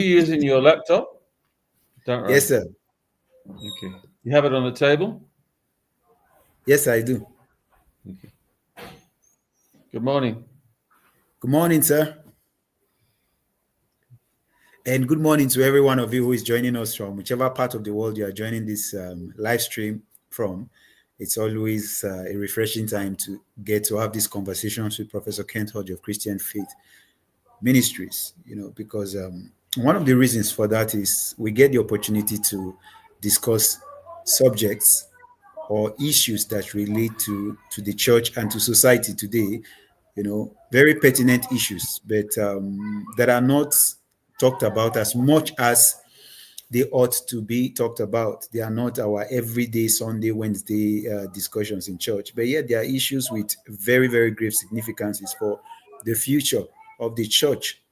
you using your laptop? Don't Yes, worry. sir. Okay. You have it on the table? Yes, I do. Okay. Good morning. Good morning, sir. And good morning to every one of you who is joining us from whichever part of the world you are joining this live stream from. It's always a refreshing time to get to have these conversations with Professor Kent Hodge of Christian Faith Ministries, because one of the reasons for that is we get the opportunity to discuss subjects or issues that relate to the church and to society today, very pertinent issues, but that are not talked about as much as they ought to be talked about. They are not our everyday Sunday, Wednesday discussions in church, but yet there are issues with very, very grave significances for the future of the church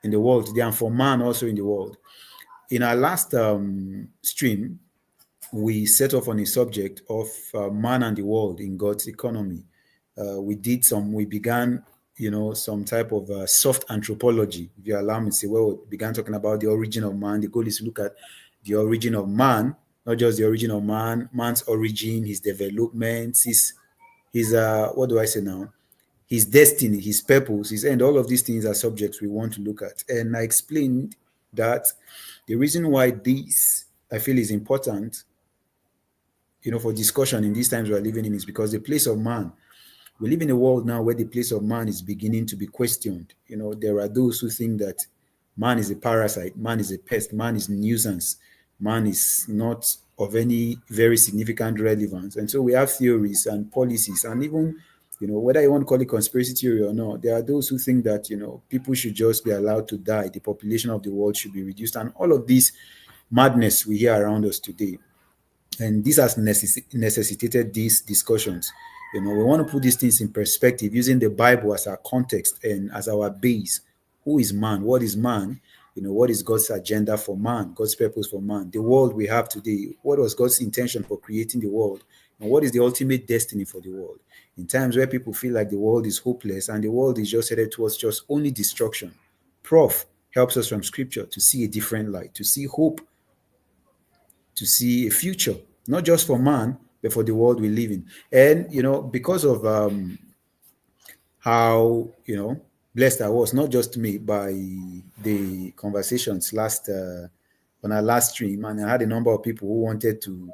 in the world today and for man also in the world. In our last stream, we set off on a subject of man and the world in God's economy. We began, some type of soft anthropology, if you allow me to say. Well, we began talking about the origin of man. The goal is to look at the origin of man, not just the origin of man, man's origin, his development, his what do I say now? His destiny, his purpose, his end. All of these things are subjects we want to look at. And I explained that the reason why this I feel is important, for discussion in these times we are living in, is because the place of man, we live in a world now where the place of man is beginning to be questioned. There are those who think that man is a parasite, man is a pest, man is nuisance, man is not of any very significant relevance. And so we have theories and policies, and even, whether you want to call it conspiracy theory or not, there are those who think that, people should just be allowed to die, the population of the world should be reduced, and all of this madness we hear around us today. And this has necessitated these discussions. We want to put these things in perspective using the Bible as our context and as our base. Who is man? What is man? What is God's agenda for man? God's purpose for man? The world we have today, what was God's intention for creating the world? And what is the ultimate destiny for the world? In times where people feel like the world is hopeless and the world is just headed towards just only destruction, Prof helps us from scripture to see a different light, to see hope, to see a future, not just for man, but for the world we live in. And, because of how, blessed I was, not just me, by the conversations on our last stream, and I had a number of people who wanted to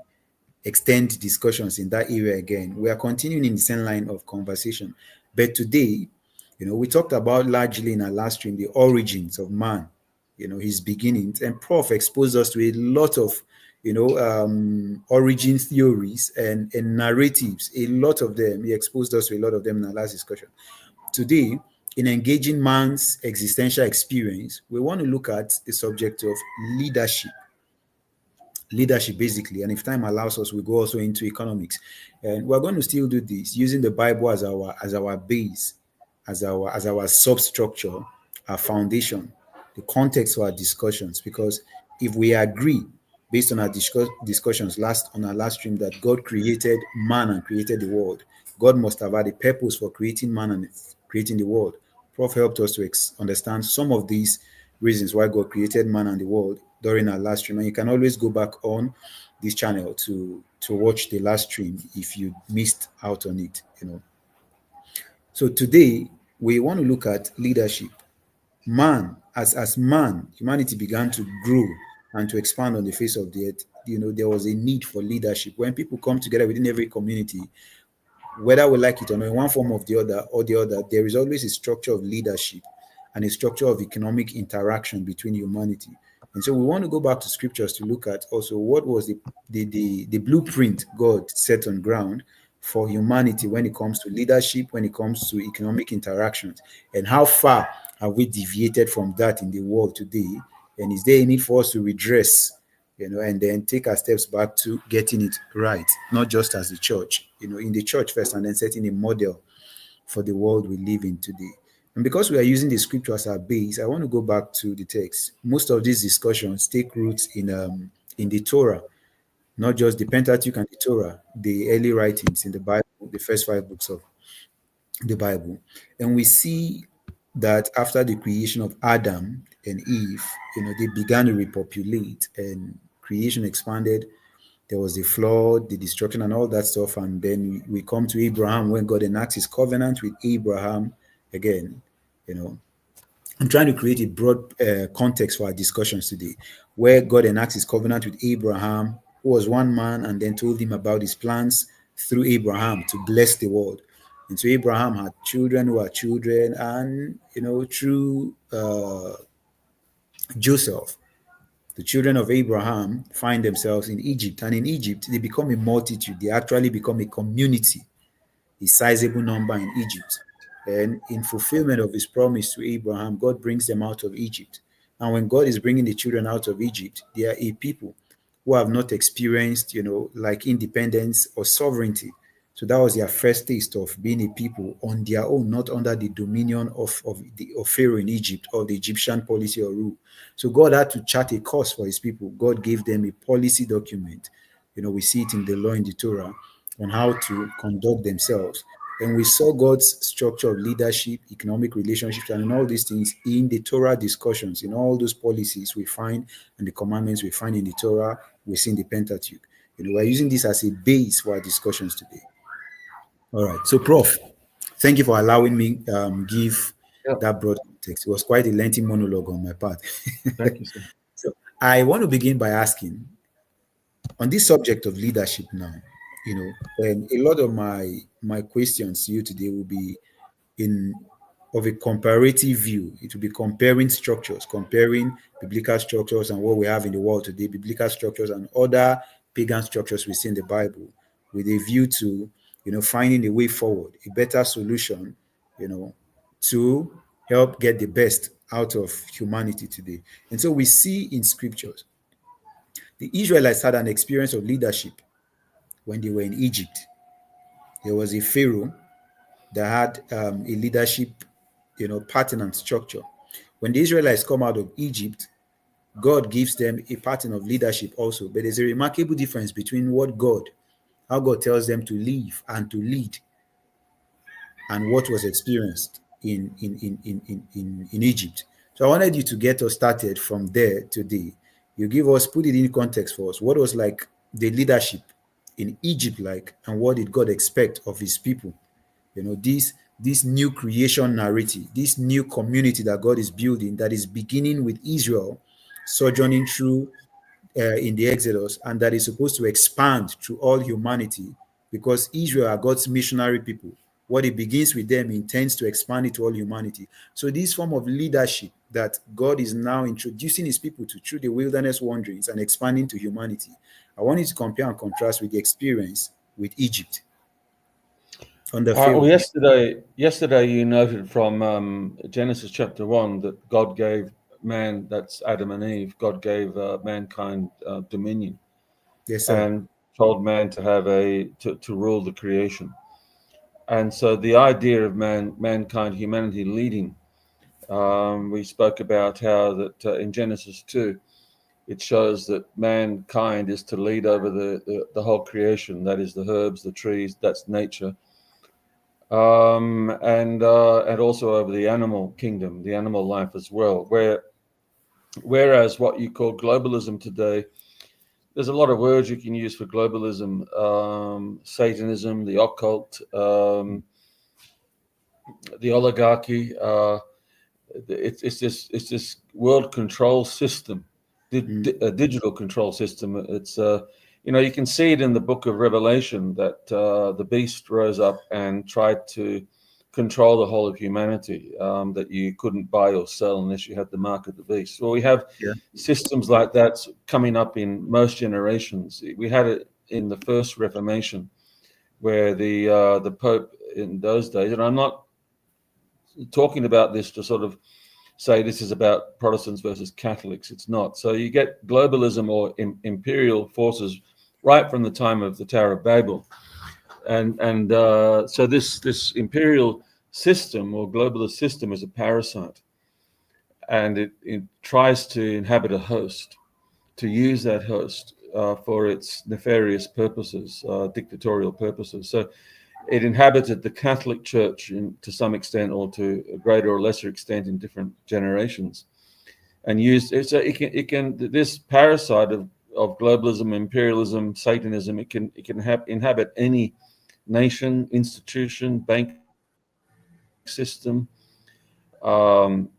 extend discussions in that area again. We are continuing in the same line of conversation. But today, we talked about largely in our last stream the origins of man, his beginnings. And Prof exposed us to a lot of, origin theories and narratives, a lot of them. He exposed us to a lot of them in our last discussion. Today, in engaging man's existential experience, we want to look at the subject of leadership. Leadership, basically, and if time allows us, we go also into economics, and we're going to still do this using the Bible as our base, as our substructure, our foundation, the context for our discussions. Because if we agree, based on our discussions on our last stream, that God created man and created the world, God must have had a purpose for creating man and creating the world. Prof helped us to understand some of these reasons why God created man and the world during our last stream. And you can always go back on this channel to watch the last stream if you missed out on it. So today we want to look at leadership. Man, as man, humanity began to grow and to expand on the face of the earth. There was a need for leadership. When people come together within every community, whether we like it or not, in one form or the other, there is always a structure of leadership and a structure of economic interaction between humanity. And so we want to go back to scriptures to look at also what was the blueprint God set on ground for humanity when it comes to leadership, when it comes to economic interactions, and how far have we deviated from that in the world today? And is there a need for us to redress, and then take our steps back to getting it right, not just as the church, in the church first, and then setting a model for the world we live in today. And because we are using the scripture as our base, I want to go back to the text. Most of these discussions take roots in the Torah, not just the Pentateuch and the Torah, the early writings in the Bible, the first 5 books of the Bible. And we see that after the creation of Adam, and Eve, they began to repopulate and creation expanded. There was the flood, the destruction, and all that stuff. And then we come to Abraham when God enacts his covenant with Abraham again. You know, I'm trying to create a broad context for our discussions today, where God enacts his covenant with Abraham, who was one man, and then told him about his plans through Abraham to bless the world. And so Abraham had children who are children, and through Joseph, the children of Abraham find themselves in Egypt, and in Egypt they become a multitude. They actually become a community, a sizable number in Egypt. And in fulfillment of his promise to Abraham, God brings them out of Egypt. And when God is bringing the children out of Egypt, they are a people who have not experienced, like independence or sovereignty. So that was their first taste of being a people on their own, not under the dominion of Pharaoh in Egypt or the Egyptian policy or rule. So God had to chart a course for his people. God gave them a policy document. We see it in the law in the Torah on how to conduct themselves. And we saw God's structure of leadership, economic relationships, and in all these things in the Torah discussions, in all those policies we find and the commandments we find in the Torah, we see in the Pentateuch. We're using this as a base for our discussions today. All right. So, Prof, thank you for allowing me give Yeah, that broad context. It was quite a lengthy monologue on my part. thank you, sir. So, I want to begin by asking on this subject of leadership now. And a lot of my questions to you today will be in of a comparative view. It will be comparing structures, comparing biblical structures and what we have in the world today, biblical structures and other pagan structures we see in the Bible, with a view to finding a way forward, a better solution, to help get the best out of humanity today. And so we see in scriptures the Israelites had an experience of leadership when they were in Egypt. There was a Pharaoh that had a leadership, pattern and structure. When the Israelites come out of Egypt, God gives them a pattern of leadership also. But there's a remarkable difference between how God tells them to live and to lead, and what was experienced in Egypt. So I wanted you to get us started from there today. You put it in context for us. What was like the leadership in Egypt like, and what did God expect of his people? This new creation narrative, this new community that God is building, that is beginning with Israel sojourning through in the Exodus, and that is supposed to expand to all humanity, because Israel are God's missionary people. What it begins with them intends to expand it to all humanity. So this form of leadership that God is now introducing his people to through the wilderness wanderings and expanding to humanity, I want you to compare and contrast with the experience with Egypt under Well, Pharaoh. yesterday you noted from Genesis chapter 1 that God gave man, that's Adam and Eve, God gave mankind dominion Yes, sir. and told man to have to rule the creation. And so the idea of mankind, humanity leading, we spoke about how that in Genesis 2, it shows that mankind is to lead over the whole creation. That is the herbs, the trees, that's nature. And also over the animal kingdom, the animal life as well. Whereas what you call globalism today, there's a lot of words you can use for globalism: Satanism, the occult, the oligarchy. It's this world control system, a digital control system. It's you can see it in the book of Revelation that the beast rose up and tried to control the whole of humanity, that you couldn't buy or sell unless you had the mark of the beast. Well, we have Yeah. systems like that coming up in most generations. We had it in the first Reformation, where the Pope in those days, and I'm not talking about this to sort of say this is about Protestants versus Catholics. It's not. So you get globalism or imperial forces right from the time of the Tower of Babel, and so this imperial system or globalist system is a parasite, and it tries to inhabit a host, to use that host for its nefarious purposes, dictatorial purposes. So it inhabited the Catholic Church to some extent, or to a greater or lesser extent in different generations. and use it. So it can this parasite of globalism, imperialism, Satanism. It can inhabit any nation, institution, banking system, and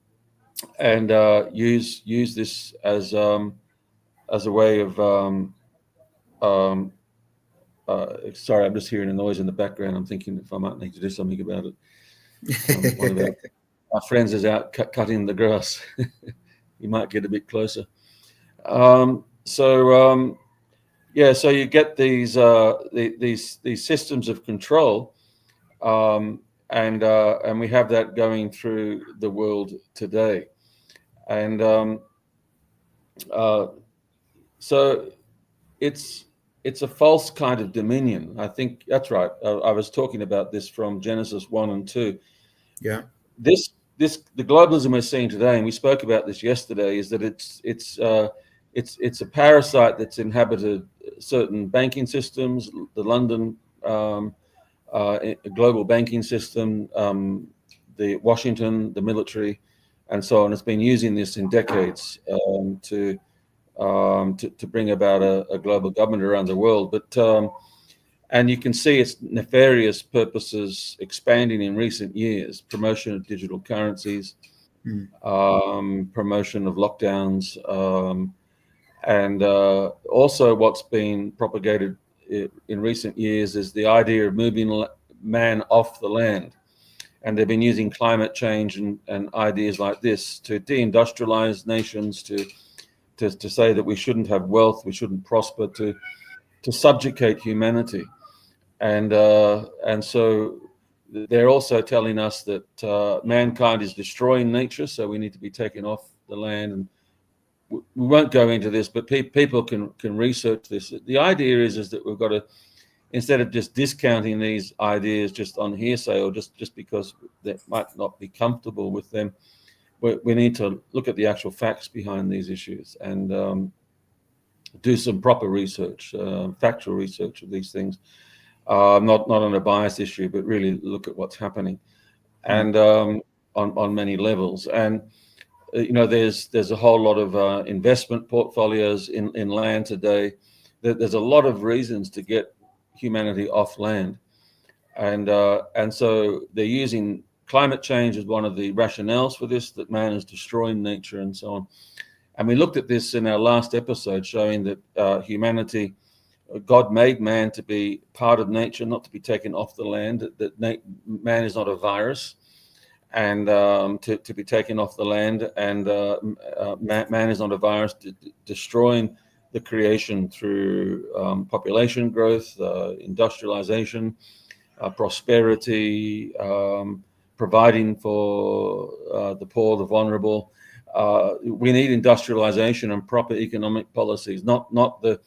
use this as a way of sorry, I'm just hearing a noise in the background. I'm thinking if I might need to do something about it. One of our friends is out cutting the grass. You might get a bit closer. So you get these systems of control, and we have that going through the world today, and so it's a false kind of dominion. I think that's right. I was talking about this from Genesis 1 and 2. Yeah. The globalism we're seeing today, and we spoke about this yesterday, is that it's a parasite that's inhabited certain banking systems, the London global banking system, the Washington, the military, and so on. It's been using this in decades to bring about a global government around the world. But and you can see its nefarious purposes expanding in recent years: promotion of digital currencies, promotion of lockdowns, and also what's been propagated in recent years is the idea of moving man off the land. And they've been using climate change and ideas like this to deindustrialize nations, to say that we shouldn't have wealth, we shouldn't prosper, to subjugate humanity. And so they're also telling us that mankind is destroying nature, so we need to be taken off the land. And we won't go into this, but people can research this. The idea is that we've got to, instead of just discounting these ideas just on hearsay or just because they might not be comfortable with them, we need to look at the actual facts behind these issues and do some proper research, factual research of these things, not on a bias issue, but really look at what's happening, and on many levels. And there's a whole lot of investment portfolios in land today. There's a lot of reasons to get humanity off land, and so they're using climate change as one of the rationales for this, that man is destroying nature and so on. And we looked at this in our last episode, showing that humanity, God made man to be part of nature, not to be taken off the land, that man is not a virus, and to be taken off the land, and man is not a virus, destroying the creation through population growth, industrialization, prosperity, providing for the poor, the vulnerable. We need industrialization and proper economic policies, not the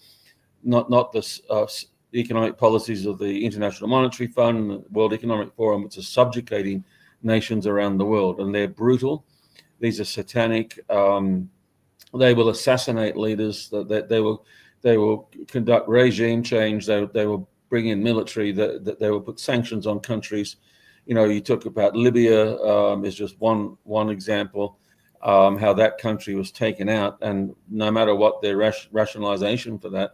economic policies of the International Monetary Fund, the World Economic Forum, which are subjugating nations around the world, and they're brutal. These are satanic. They will assassinate leaders. That they will conduct regime change. They will bring in military. That they will put sanctions on countries. You talk about Libya is just one example. How that country was taken out, and no matter what their rationalization for that,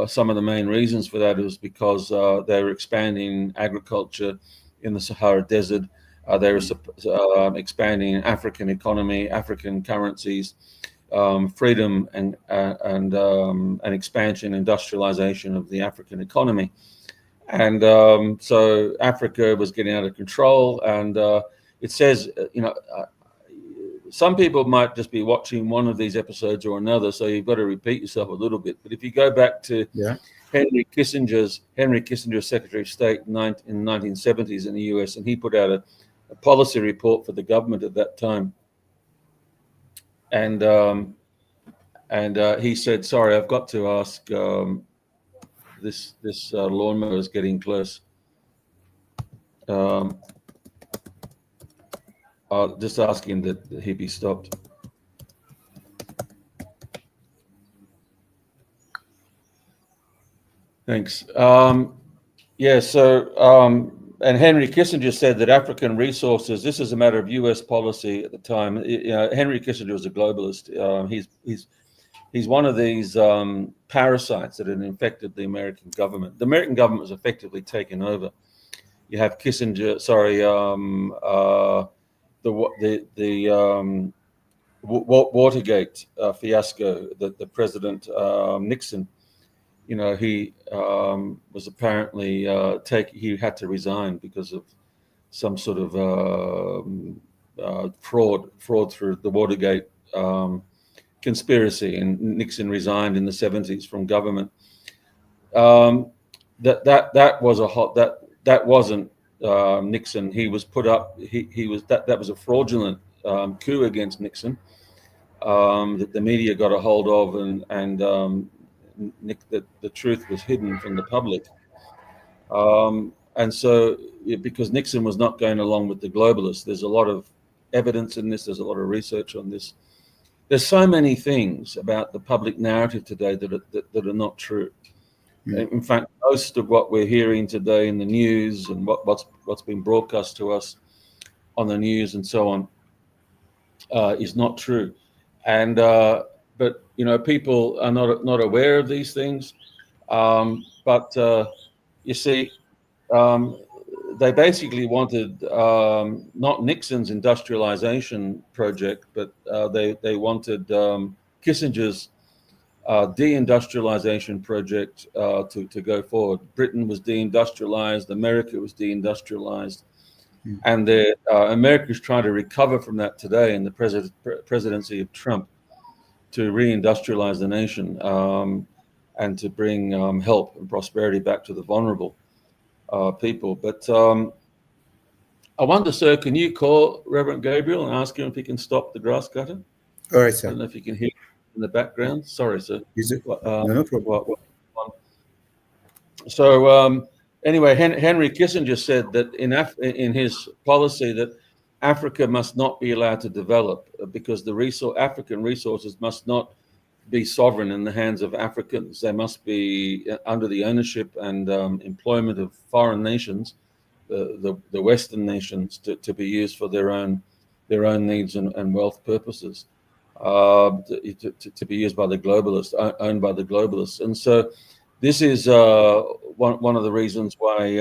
some of the main reasons for that is because they were expanding agriculture in the Sahara Desert. They were expanding African economy, African currencies, freedom and expansion, industrialization of the African economy. And so Africa was getting out of control. And it says, some people might just be watching one of these episodes or another, so you've got to repeat yourself a little bit. But if you go back to Henry Kissinger's Secretary of State in the 1970s in the US, and he put out a policy report for the government at that time. And he said, sorry, I've got to ask, this lawnmower is getting close. Just asking that he be stopped. Thanks. So and Henry Kissinger said that African resources. This is a matter of U.S. policy at the time. Henry Kissinger was a globalist. He's one of these parasites that had infected the American government. The American government was effectively taken over. You have Kissinger. Sorry, Watergate fiasco. The President Nixon. He was apparently he had to resign because of some sort of fraud through the Watergate conspiracy, and Nixon resigned in the 70s from government. That wasn't Nixon. He was put up. He was that was a fraudulent coup against Nixon that the media got a hold of, and the truth was hidden from the public. And so, because Nixon was not going along with the globalists, there's a lot of evidence in this. There's a lot of research on this. There's so many things about the public narrative today that are not true. In fact, most of what we're hearing today in the news and what's been broadcast to us on the news and so on is not true. And but people are not aware of these things. But you see, they basically wanted not Nixon's industrialization project, but they wanted Kissinger's deindustrialization project to go forward. Britain was deindustrialized, America was deindustrialized, and America is trying to recover from that today in the presidency of Trump to reindustrialize the nation and to bring help and prosperity back to the vulnerable people. But I wonder, sir, can you call Reverend Gabriel and ask him if he can stop the grass cutter? All right, sir. I don't know if you can hear in the background. Sorry, sir. No problem. So anyway, Henry Kissinger said that in his policy that Africa must not be allowed to develop because the African resources must not be sovereign in the hands of Africans. They must be under the ownership and employment of foreign nations, the Western nations, to be used for their own needs and wealth purposes, to be used by the globalists, owned by the globalists. And so this is one of the reasons why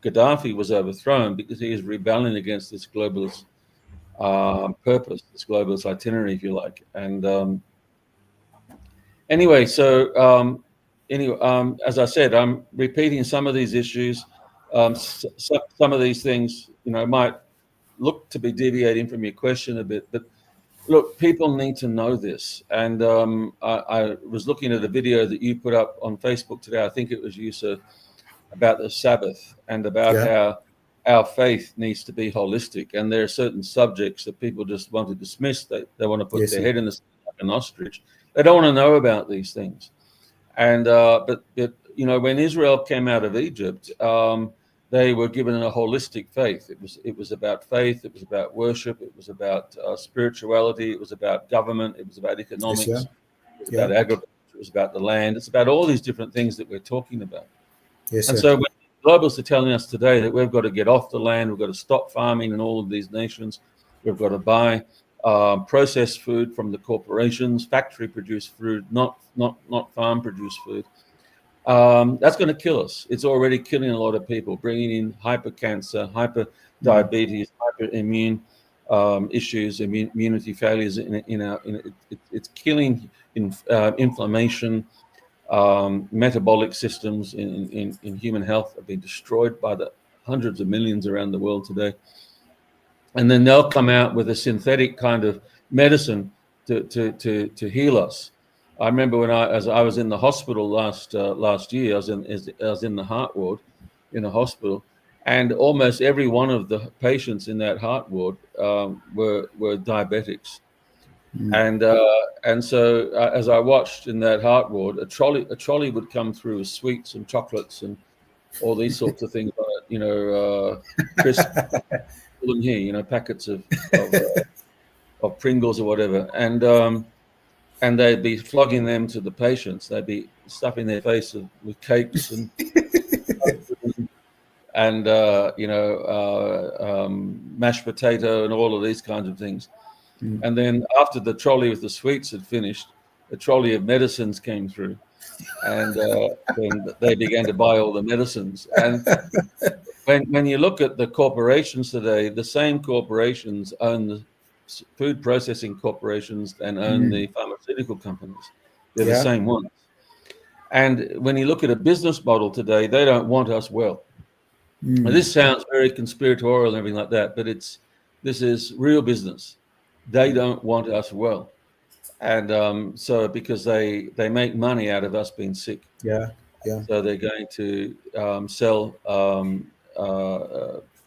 Gaddafi was overthrown, because he is rebelling against this globalist purpose, this globalist itinerary, if you like. And anyway, so as I said, I'm repeating some of these issues. Some of these things, might look to be deviating from your question a bit, but look, people need to know this. And I was looking at a video that you put up on Facebook today. I think it was you, sir, about the Sabbath and about how our faith needs to be holistic. And there are certain subjects that people just want to dismiss. They want to put their head in the sand like an ostrich. They don't want to know about these things. And but when Israel came out of Egypt, they were given a holistic faith. It was about faith. It was about worship. It was about spirituality. It was about government. It was about economics. It was about agriculture. It was about the land. It's about all these different things that we're talking about. And so when globalists are telling us today that we've got to get off the land, we've got to stop farming in all of these nations, we've got to buy processed food from the corporations, factory-produced food, not farm-produced food. That's going to kill us. It's already killing a lot of people, bringing in hypercancer, hyperdiabetes, hyperimmune issues, immunity failures. It's killing inflammation. Metabolic systems in human health have been destroyed by the hundreds of millions around the world today. And then they'll come out with a synthetic kind of medicine to heal us. I remember as I was in the hospital last year, I was in the heart ward in a hospital, and almost every one of the patients in that heart ward were diabetics. And so as I watched in that heart ward, a trolley would come through with sweets and chocolates and all these sorts of things, crisp in here, packets of Pringles or whatever, and they'd be flogging them to the patients. They'd be stuffing their face with cakes and mashed potato and all of these kinds of things. And then after the trolley with the sweets had finished, a trolley of medicines came through, and then they began to buy all the medicines. And when you look at the corporations today, the same corporations own the food processing corporations and own the pharmaceutical companies. They're the Yeah. same ones. And when you look at a business model today, they don't want us well. Now, this sounds very conspiratorial and everything like that, but this is real business. They don't want us well. And so because they make money out of us being sick. Yeah. Yeah. So they're going to sell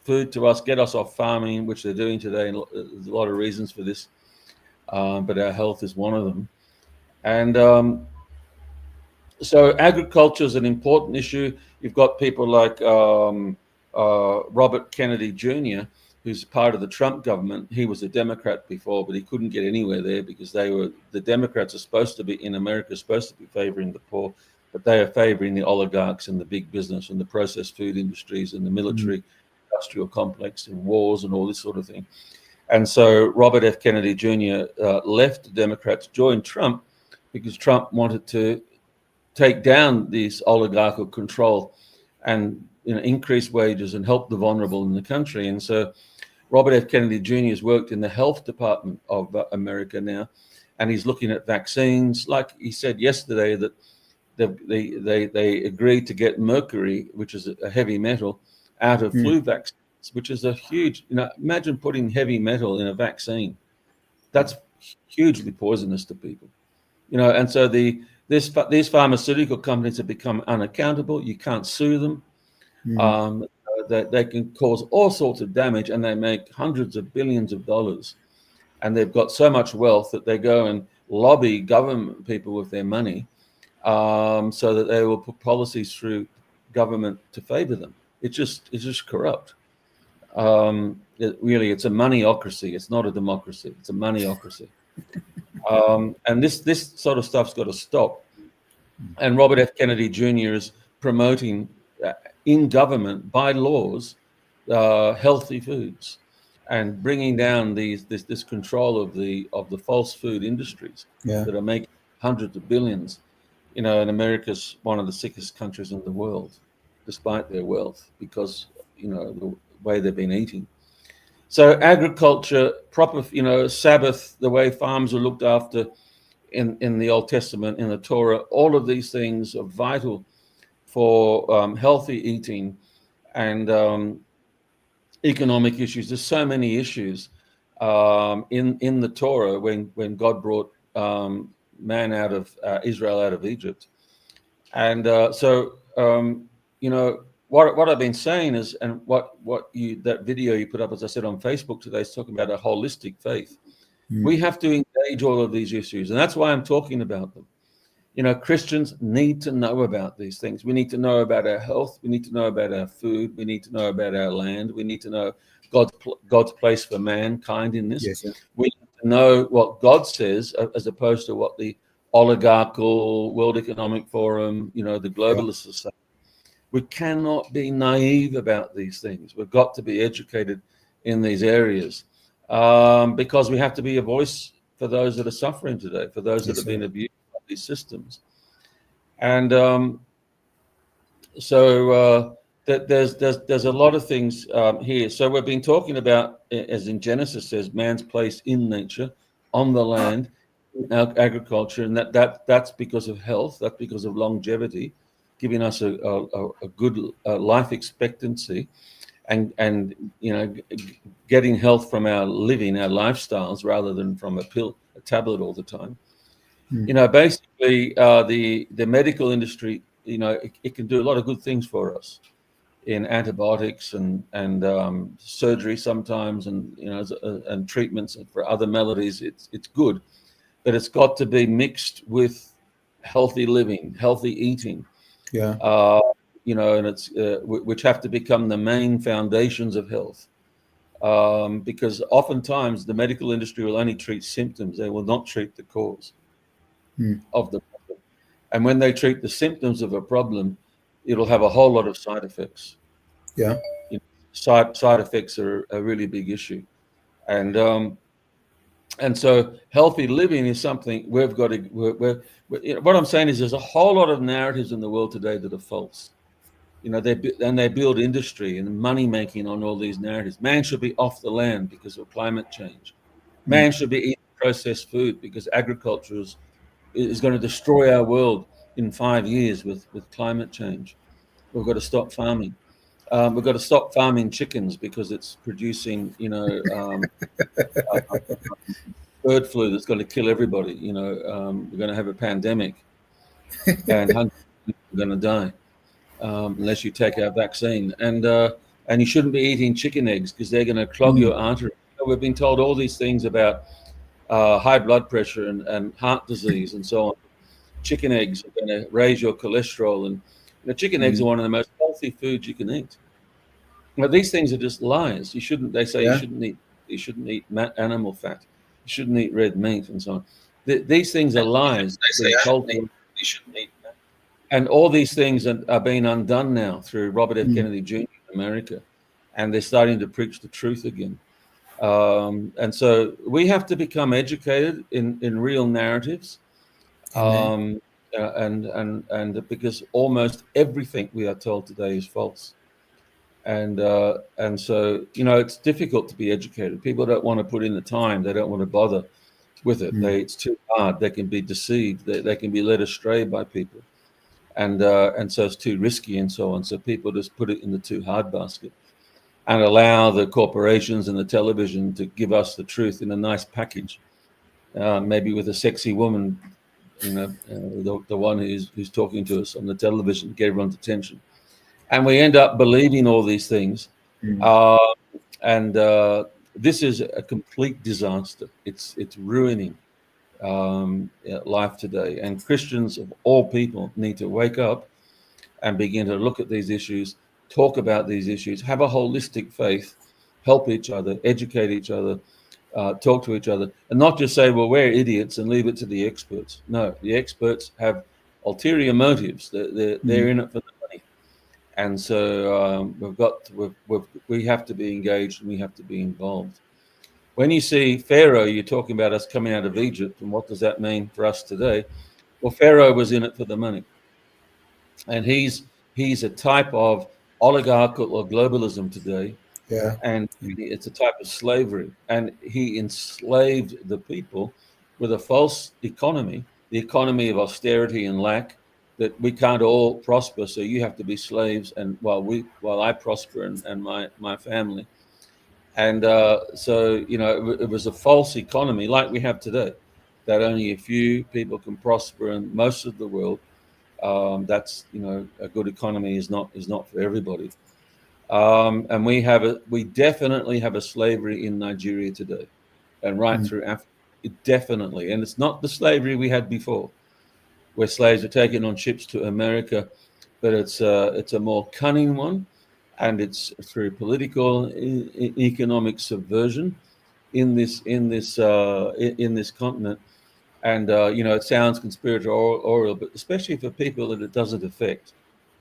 food to us, get us off farming, which they're doing today. And there's a lot of reasons for this, but our health is one of them. And so agriculture is an important issue. You've got people like Robert Kennedy Jr., who's part of the Trump government. He was a Democrat before, but he couldn't get anywhere there because the Democrats are supposed to be in America, supposed to be favoring the poor, but they are favoring the oligarchs and the big business and the processed food industries and the military industrial complex and wars and all this sort of thing. And so Robert F. Kennedy Jr. Left the Democrats, joined Trump because Trump wanted to take down these oligarchical control and increase wages and help the vulnerable in the country. And so Robert F. Kennedy Jr. has worked in the health department of America now, and he's looking at vaccines. Like he said yesterday that they agreed to get mercury, which is a heavy metal, out of flu vaccines, which is a huge, imagine putting heavy metal in a vaccine. That's hugely poisonous to people. And so these pharmaceutical companies have become unaccountable. You can't sue them. They can cause all sorts of damage, and they make hundreds of billions of dollars. And they've got so much wealth that they go and lobby government people with their money so that they will put policies through government to favor them. It's just corrupt. It's a moneyocracy. It's not a democracy. It's a moneyocracy. And this sort of stuff's got to stop. And Robert F. Kennedy Jr. is promoting in government by laws healthy foods and bringing down this control of the false food industries that are making hundreds of billions. And America's one of the sickest countries in the world, despite their wealth, because the way they've been eating. So agriculture, proper, Sabbath, the way farms are looked after in the Old Testament, in the Torah, all of these things are vital for healthy eating and economic issues. There's so many issues in the Torah when God brought man out of Israel out of Egypt. And what I've been saying is, and that video you put up, as I said, on Facebook today, is talking about a holistic faith. We have to engage all of these issues, and that's why I'm talking about them. Christians need to know about these things. We need to know about our health. We need to know about our food. We need to know about our land. We need to know God's place for mankind in this. Yes, yeah. We need to know what God says, as opposed to what the oligarchical World Economic Forum, the globalists are saying. We cannot be naive about these things. We've got to be educated in these areas because we have to be a voice for those that are suffering today, for those that have been abused by these systems. And that there's a lot of things here. So we've been talking about, as in Genesis says, man's place in nature, on the land, in agriculture, and that's because of health, that's because of longevity, giving us a good life expectancy, and getting health from our living, our lifestyles, rather than from a tablet all the time. Basically, the medical industry, it can do a lot of good things for us in antibiotics and surgery sometimes, and treatments for other maladies. It's good, but it's got to be mixed with healthy living, healthy eating. And it's which have to become the main foundations of health, because oftentimes the medical industry will only treat symptoms; they will not treat the cause of the problem. And when they treat the symptoms of a problem, it'll have a whole lot of side effects. Yeah. You know, side effects are a really big issue, and so healthy living is something we've got to. What I'm saying is there's a whole lot of narratives in the world today that are false. You know, they build industry and money making on all these narratives. Man should be off the land because of climate change. Mm. Man should be eating processed food because agriculture is going to destroy our world in 5 years with climate change. We've got to stop farming. We've got to stop farming chickens because it's producing, uh, bird flu that's going to kill everybody. We're going to have a pandemic, and hundreds of people are going to die unless you take our vaccine. And you shouldn't be eating chicken eggs because they're going to clog Mm. your artery. We've been told all these things about high blood pressure and heart disease and so on. Chicken eggs are going to raise your cholesterol, and chicken eggs are Mm. one of the most healthy foods you can eat. Now, these things are just lies. You shouldn't. They say you Yeah. shouldn't eat. You shouldn't eat animal fat. You shouldn't eat red meat and so on. These things are lies They say being I told shouldn't to eat. us. You shouldn't eat that. And all these things are being undone now through Robert F. Mm. Kennedy Jr. in America, and they're starting to preach the truth again. And so we have to become educated in real narratives, Amen. and because almost everything we are told today is false. And so it's difficult to be educated. People don't want to put in the time. They don't want to bother with it. Mm. It's too hard. They can be deceived. They can be led astray by people, and so it's too risky and so on. So people just put it in the too hard basket and allow the corporations and the television to give us the truth in a nice package, maybe with a sexy woman, the one who's talking to us on the television, to get everyone's attention, and we end up believing all these things, Mm. uh, and this is a complete disaster. It's ruining life today, and Christians of all people need to wake up and begin to look at these issues, talk about these issues, have a holistic faith, help each other, educate each other, talk to each other, and not just say, well, we're idiots and leave it to the experts. No, the experts have ulterior motives. They're Mm. in it for the money. And so we have to be engaged and we have to be involved. When you see Pharaoh, you're talking about us coming out of Egypt, and what does that mean for us today? Well, Pharaoh was in it for the money, and he's a type of oligarchical or globalism today, Yeah. and it's a type of slavery, and he enslaved the people with a false economy, the economy of austerity and lack, that we can't all prosper, so you have to be slaves, and while I prosper and my family. And so it was a false economy like we have today, that only a few people can prosper in most of the world. That's a good economy is not for everybody. And we definitely have a slavery in Nigeria today, and right Mm. through Africa. Definitely, and it's not the slavery we had before, where slaves are taken on ships to America, but it's a more cunning one, and it's through political economic subversion in this continent. And it sounds conspiratorial, but especially for people that it doesn't affect.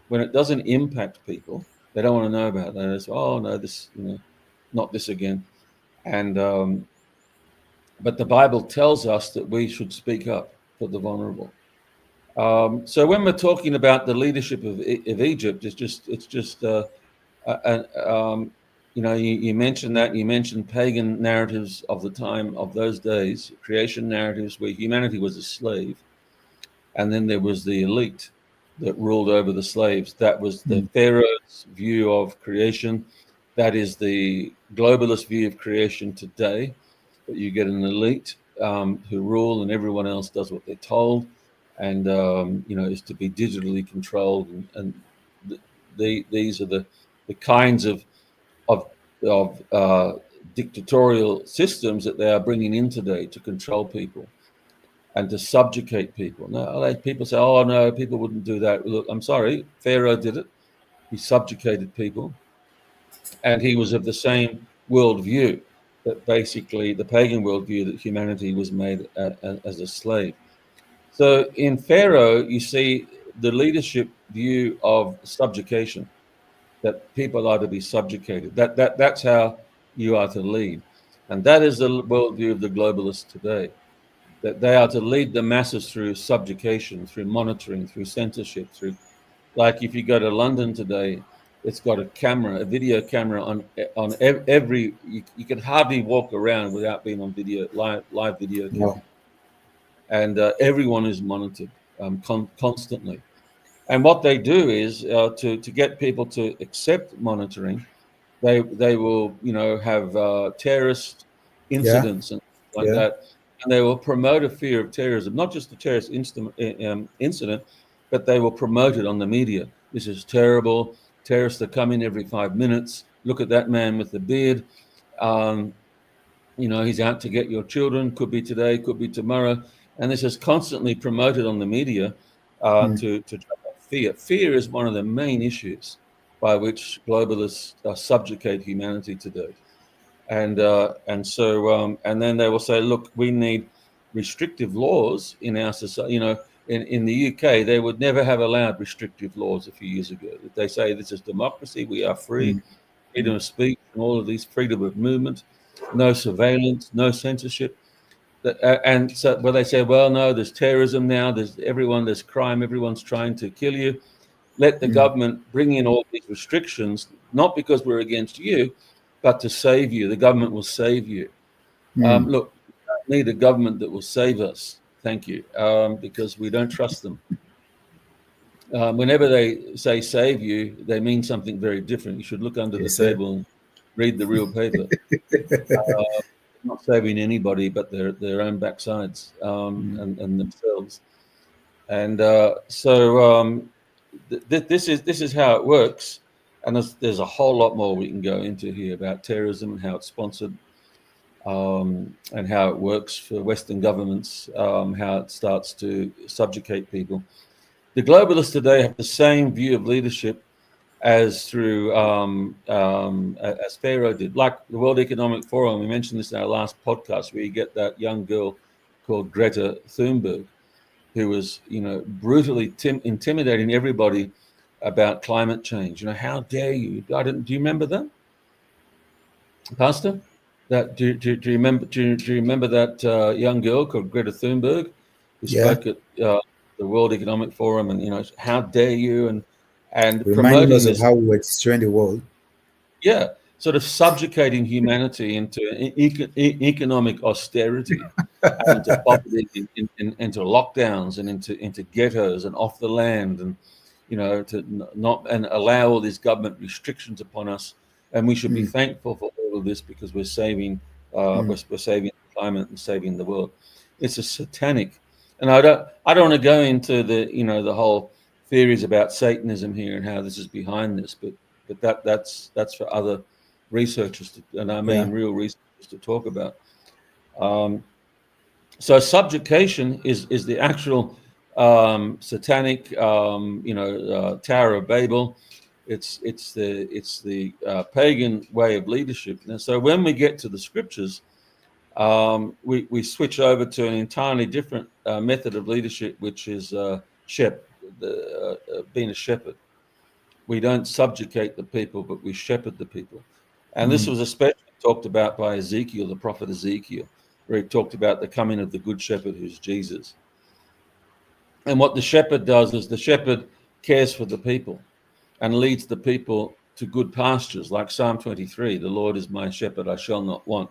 When it doesn't impact people, they don't want to know about that. It's, oh no, this, not this again. And but the Bible tells us that we should speak up for the vulnerable. So when we're talking about the leadership of Egypt, it's just you mentioned that, you mentioned pagan narratives of the time of those days, creation narratives where humanity was a slave, and then there was the elite that ruled over the slaves. That was the Mm. Pharaoh's view of creation. That is the globalist view of creation today. That you get an elite who rule, and everyone else does what they're told, and is to be digitally controlled. And these are the kinds of dictatorial systems that they are bringing in today to control people and to subjugate people. Now, like people say, oh, no, people wouldn't do that. Look, I'm sorry, Pharaoh did it. He subjugated people, and he was of the same worldview, that basically the pagan worldview, that humanity was made as a slave. So in Pharaoh, you see the leadership view of subjugation. that people are to be subjugated. That's how you are to lead. And that is the worldview of the globalists today, that they are to lead the masses through subjugation, through monitoring, through censorship, through, like if you go to London today, it's got a camera, a video camera on every. You can hardly walk around without being on video, live video camera, Wow. and everyone is monitored constantly. And what they do is to get people to accept monitoring, they will have terrorist Yeah. incidents and like Yeah. that, and they will promote a fear of terrorism, not just a terrorist incident, but they will promote it on the media. This is terrible. Terrorists are coming every 5 minutes. Look at that man with the beard. Um, he's out to get your children. Could be today, could be tomorrow, and this is constantly promoted on the media Mm. to drive up fear. Fear is one of the main issues by which globalists subjugate humanity today, and then they will say, look, we need restrictive laws in our society. In the UK, they would never have allowed restrictive laws a few years ago. They say this is democracy. We are free, Mm. freedom of speech, and all of these freedom of movement, no surveillance, no censorship. And so, well, they say, well, no, there's terrorism now. There's crime. Everyone's trying to kill you. Let the Mm. government bring in all these restrictions, not because we're against you, but to save you. The government will save you. Mm. Look, we don't need a government that will save us. Thank you, because we don't trust them. Whenever they say save you, they mean something very different. You should look under the Yes, sir. table and read the real paper. Not saving anybody but their own backsides Mm. and themselves. And this is how it works. And there's a whole lot more we can go into here about terrorism and how it's sponsored, and how it works for Western governments, how it starts to subjugate people. The globalists today have the same view of leadership as as Pharaoh did, like the World Economic Forum. We mentioned this in our last podcast, where you get that young girl called Greta Thunberg, who was, brutally intimidating everybody about climate change. How dare you? Do you remember that, Pastor? Do you remember? Do you remember that young girl called Greta Thunberg, who Yeah. spoke at the World Economic Forum, and how dare you, and Reminding promoting us of this, how we were destroying the world. yeah, sort of subjugating humanity into economic austerity, and into poverty, into lockdowns, and into ghettos and off the land, and to not and allow all these government restrictions upon us. And we should be Mm. thankful for all of this, because we're saving Mm. we're saving the climate and saving the world. It's a satanic, and I don't want to go into the whole theories about Satanism here and how this is behind this, but that's for other researchers and I Yeah. mean real researchers to talk about. Um, so subjugation is the actual satanic, Tower of Babel. It's the pagan way of leadership. And so when we get to the scriptures, we switch over to an entirely different method of leadership, which is being a shepherd. We don't subjugate the people, but we shepherd the people. And this Mm. was especially talked about by Ezekiel, the prophet Ezekiel, where he talked about the coming of the good shepherd, who's Jesus. And what the shepherd does is the shepherd cares for the people and leads the people to good pastures, like Psalm 23, the Lord is my shepherd, I shall not want.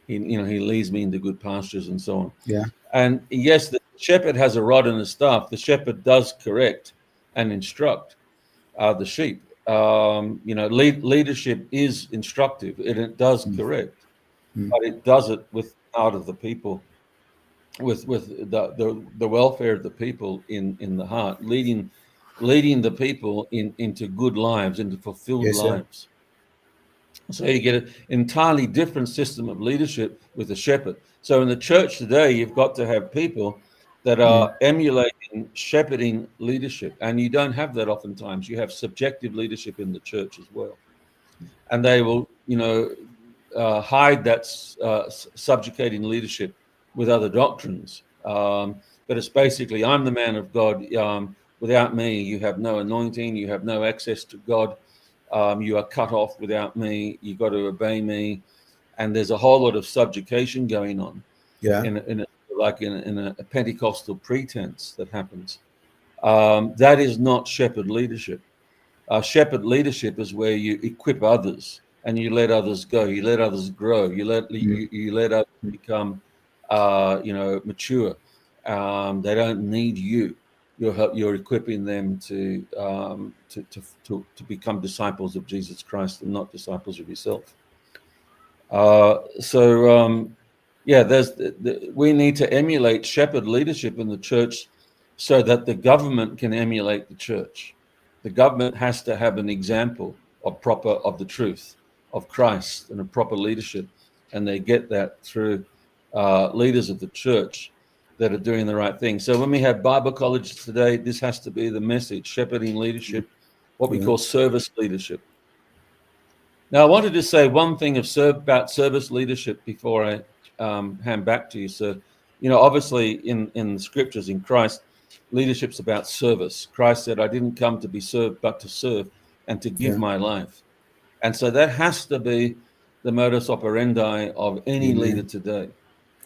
He leads me into good pastures and so on. Yeah. And yes, the shepherd has a rod and a staff. The shepherd does correct and instruct the sheep. Leadership is instructive and it does Mm. correct, Mm. but it does it with out of the people, with the welfare of the people in the heart, leading the people into good lives, into fulfilled Yes, sir. lives. So you get an entirely different system of leadership with a shepherd. So in the church today, you've got to have people that Mm. are emulating shepherding leadership. And you don't have that oftentimes. You have subjective leadership in the church as well. And they will, hide that subjugating leadership with other doctrines. But it's basically, I'm the man of God. Without me, you have no anointing, you have no access to God. You are cut off without me. You got to obey me. And there's a whole lot of subjugation going on Yeah. in a Pentecostal pretense that happens. That is not shepherd leadership. Shepherd leadership is where you equip others and you let others go. You let others grow. You let others become, mature. They don't need you. You're equipping them to become disciples of Jesus Christ and not disciples of yourself. We need to emulate shepherd leadership in the church so that the government can emulate the church. The government has to have an example of the truth of Christ and a proper leadership, and they get that through leaders of the church that are doing the right thing. So when we have Bible colleges today, this has to be the message: shepherding leadership, what we call service leadership. Now, I wanted to say one thing about service leadership before I hand back to you, sir. Obviously in the scriptures in Christ, leadership's about service. Christ said, I didn't come to be served, but to serve and to give my life. And so that has to be the modus operandi of any leader today.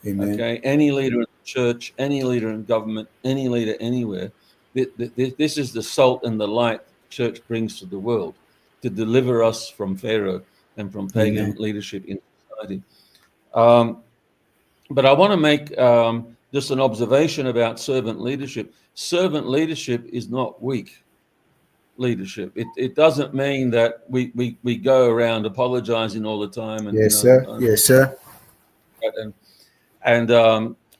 Amen. Okay, any leader in the church, any leader in government, any leader anywhere. This is the salt and the light the church brings to the world to deliver us from Pharaoh and from pagan leadership in society. But I want to make just an observation about servant leadership. Servant leadership is not weak leadership. It doesn't mean that we go around apologizing all the time. And, yes, sir. Yes, sir. And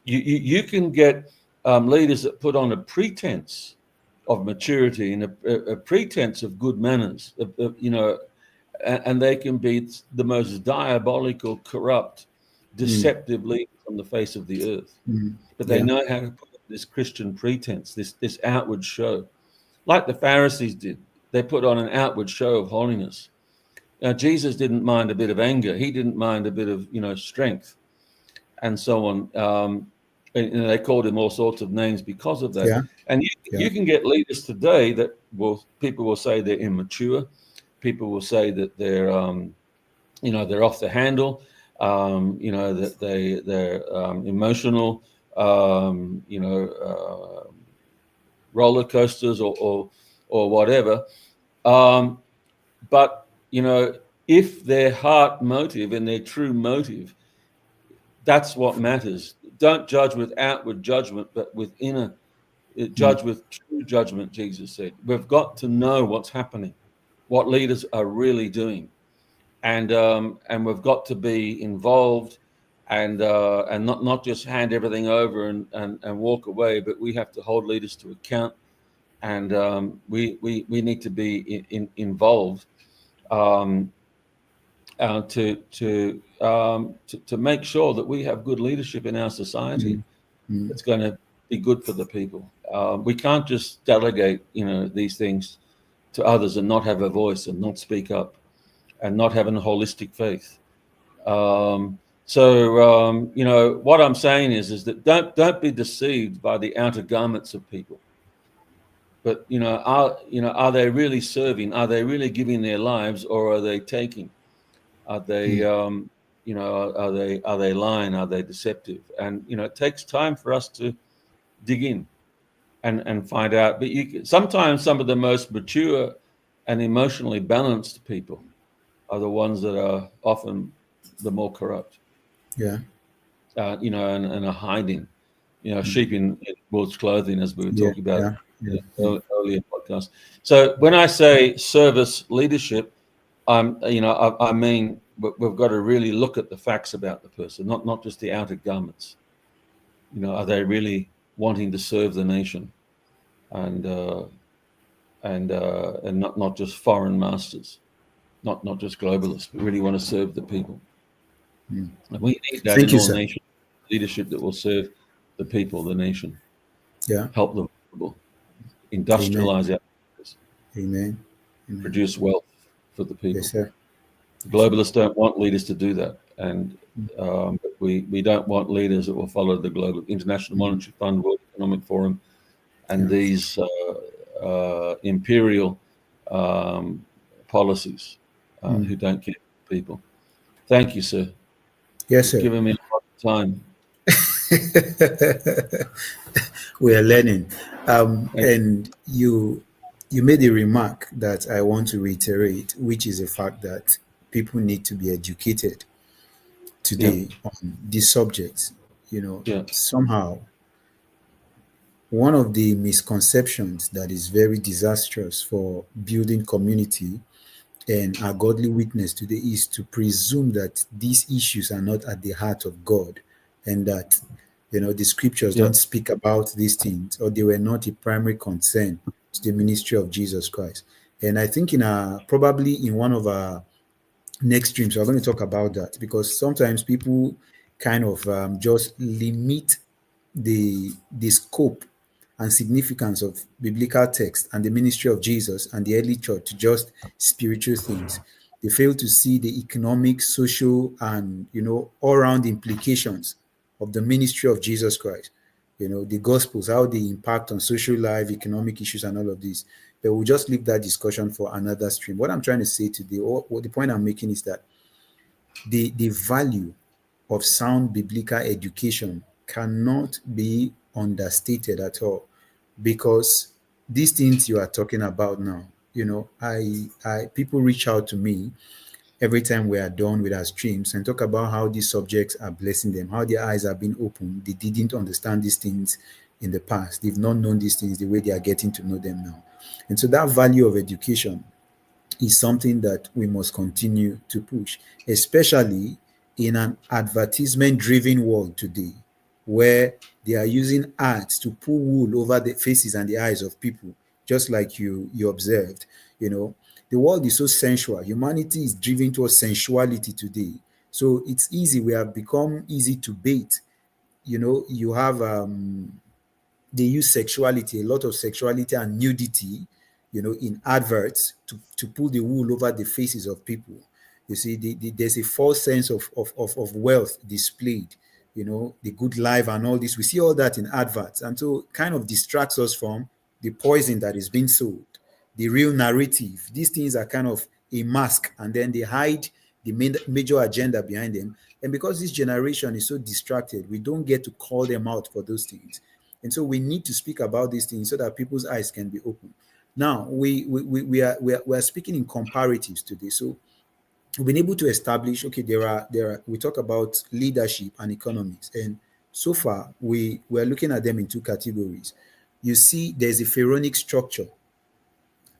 you can get leaders that put on a pretense of maturity and a pretense of good manners, and they can be the most diabolical, corrupt, deceptive leaders on the face of the earth. But they know how to put this Christian pretense, this outward show, like the Pharisees did. They put on an outward show of holiness. Now, Jesus didn't mind a bit of anger. He didn't mind a bit of, strength and so on. And they called him all sorts of names because of that. Yeah. And you can get leaders today that people will say they're immature. People will say that they're off the handle. That they're emotional. Roller coasters or whatever. But if their heart motive and their true motive, that's what matters. Don't judge with outward judgment, but with inner judge with true judgment, Jesus said. We've got to know what's happening, what leaders are really doing. And we've got to be involved and not just hand everything over and walk away, but we have to hold leaders to account. And we need to be involved to make sure that we have good leadership in our society that's going to be good for the people. We can't just delegate, these things to others and not have a voice and not speak up and not have a holistic faith. What I'm saying is that don't be deceived by the outer garments of people. But are they really serving? Are they really giving their lives, or are they taking? Are they are they lying? Are they deceptive? And it takes time for us to dig in and find out. But sometimes some of the most mature and emotionally balanced people are the ones that are often the more corrupt. Yeah. And are hiding. Sheep in wolf's clothing, as we were talking about in the earlier podcast. So when I say service leadership, I mean we've got to really look at the facts about the person, not just the outer garments. Are they really wanting to serve the nation, and not just foreign masters, not just globalists, but really want to serve the people. And we need that in all nations, leadership that will serve the people, the nation. Yeah. Help the vulnerable, industrialize our countries. Amen. Produce wealth for the people. Yes, sir. The globalists don't want leaders to do that, and we don't want leaders that will follow the global International Monetary Fund, World Economic Forum, and these imperial policies who don't care for people. Thank you, sir. Yes, You've sir. given me a lot of time. We are learning. Thank And you made a remark that I want to reiterate, which is the fact that people need to be educated you. Yeah, today on these subjects. yeah, Somehow, one of the misconceptions that is very disastrous for building community and our godly witness today is to presume that these issues are not at the heart of God, and that the scriptures yeah, don't speak about these things, or they were not a primary concern to the ministry of Jesus Christ. And I think probably in one of our next streams we're going to talk about that, because sometimes people kind of just limit the scope and significance of biblical text and the ministry of Jesus and the early church to just spiritual things. They fail to see the economic, social, and all-round implications of the ministry of Jesus Christ. The gospels, how they impact on social life, economic issues, and all of this. But we'll just leave that discussion for another stream. What I'm trying to say today, or what the point I'm making, is that the value of sound biblical education cannot be understated at all, because these things you are talking about now, I people reach out to me every time we are done with our streams and talk about how these subjects are blessing them, how their eyes have been opened. They didn't understand these things in the past. They've not known these things the way they are getting to know them now. And so that value of education is something that we must continue to push, especially in an advertisement driven world today, where they are using ads to pull wool over the faces and the eyes of people, just like you observed. The world is so sensual. Humanity is driven towards sensuality today. So it's easy. We have become easy to bait. You have they use sexuality, a lot of sexuality and nudity, in adverts to pull the wool over the faces of people. You see, there's a false sense of wealth displayed, the good life and all this. We see all that in adverts. And so kind of distracts us from the poison that is being sold, the real narrative. These things are kind of a mask, and then they hide the major agenda behind them. And because this generation is so distracted, we don't get to call them out for those things. And so we need to speak about these things so that people's eyes can be open. Now we are speaking in comparatives today. So we've been able to establish, okay, there are we talk about leadership and economics, and so far we're looking at them in two categories. You see, there's a pharaonic structure,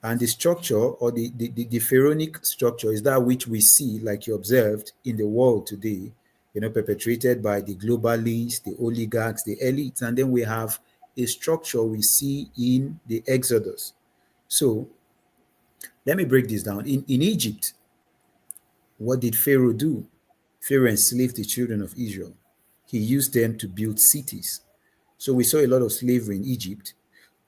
and the structure, or the pharaonic structure, is that which we see, like you observed, in the world today, perpetrated by the globalists, the oligarchs, the elites. And then we have a structure we see in the Exodus. So let me break this down. In Egypt, what did Pharaoh do? Pharaoh enslaved the children of Israel. He used them to build cities. So we saw a lot of slavery in Egypt,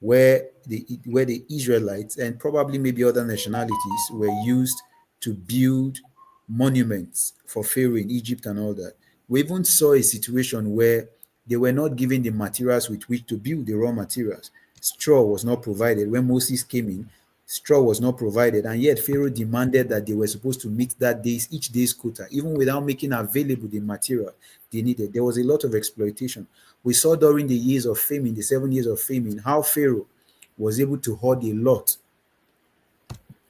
where the Israelites and probably maybe other nationalities were used to build monuments for Pharaoh in Egypt and all that. We even saw a situation where they were not given the materials with which to build, the raw materials. Straw was not provided. When Moses came in, straw was not provided, and yet Pharaoh demanded that they were supposed to meet each day's quota, even without making available the material they needed. There was a lot of exploitation. We saw during the years of famine, the 7 years of famine, how Pharaoh was able to hoard a lot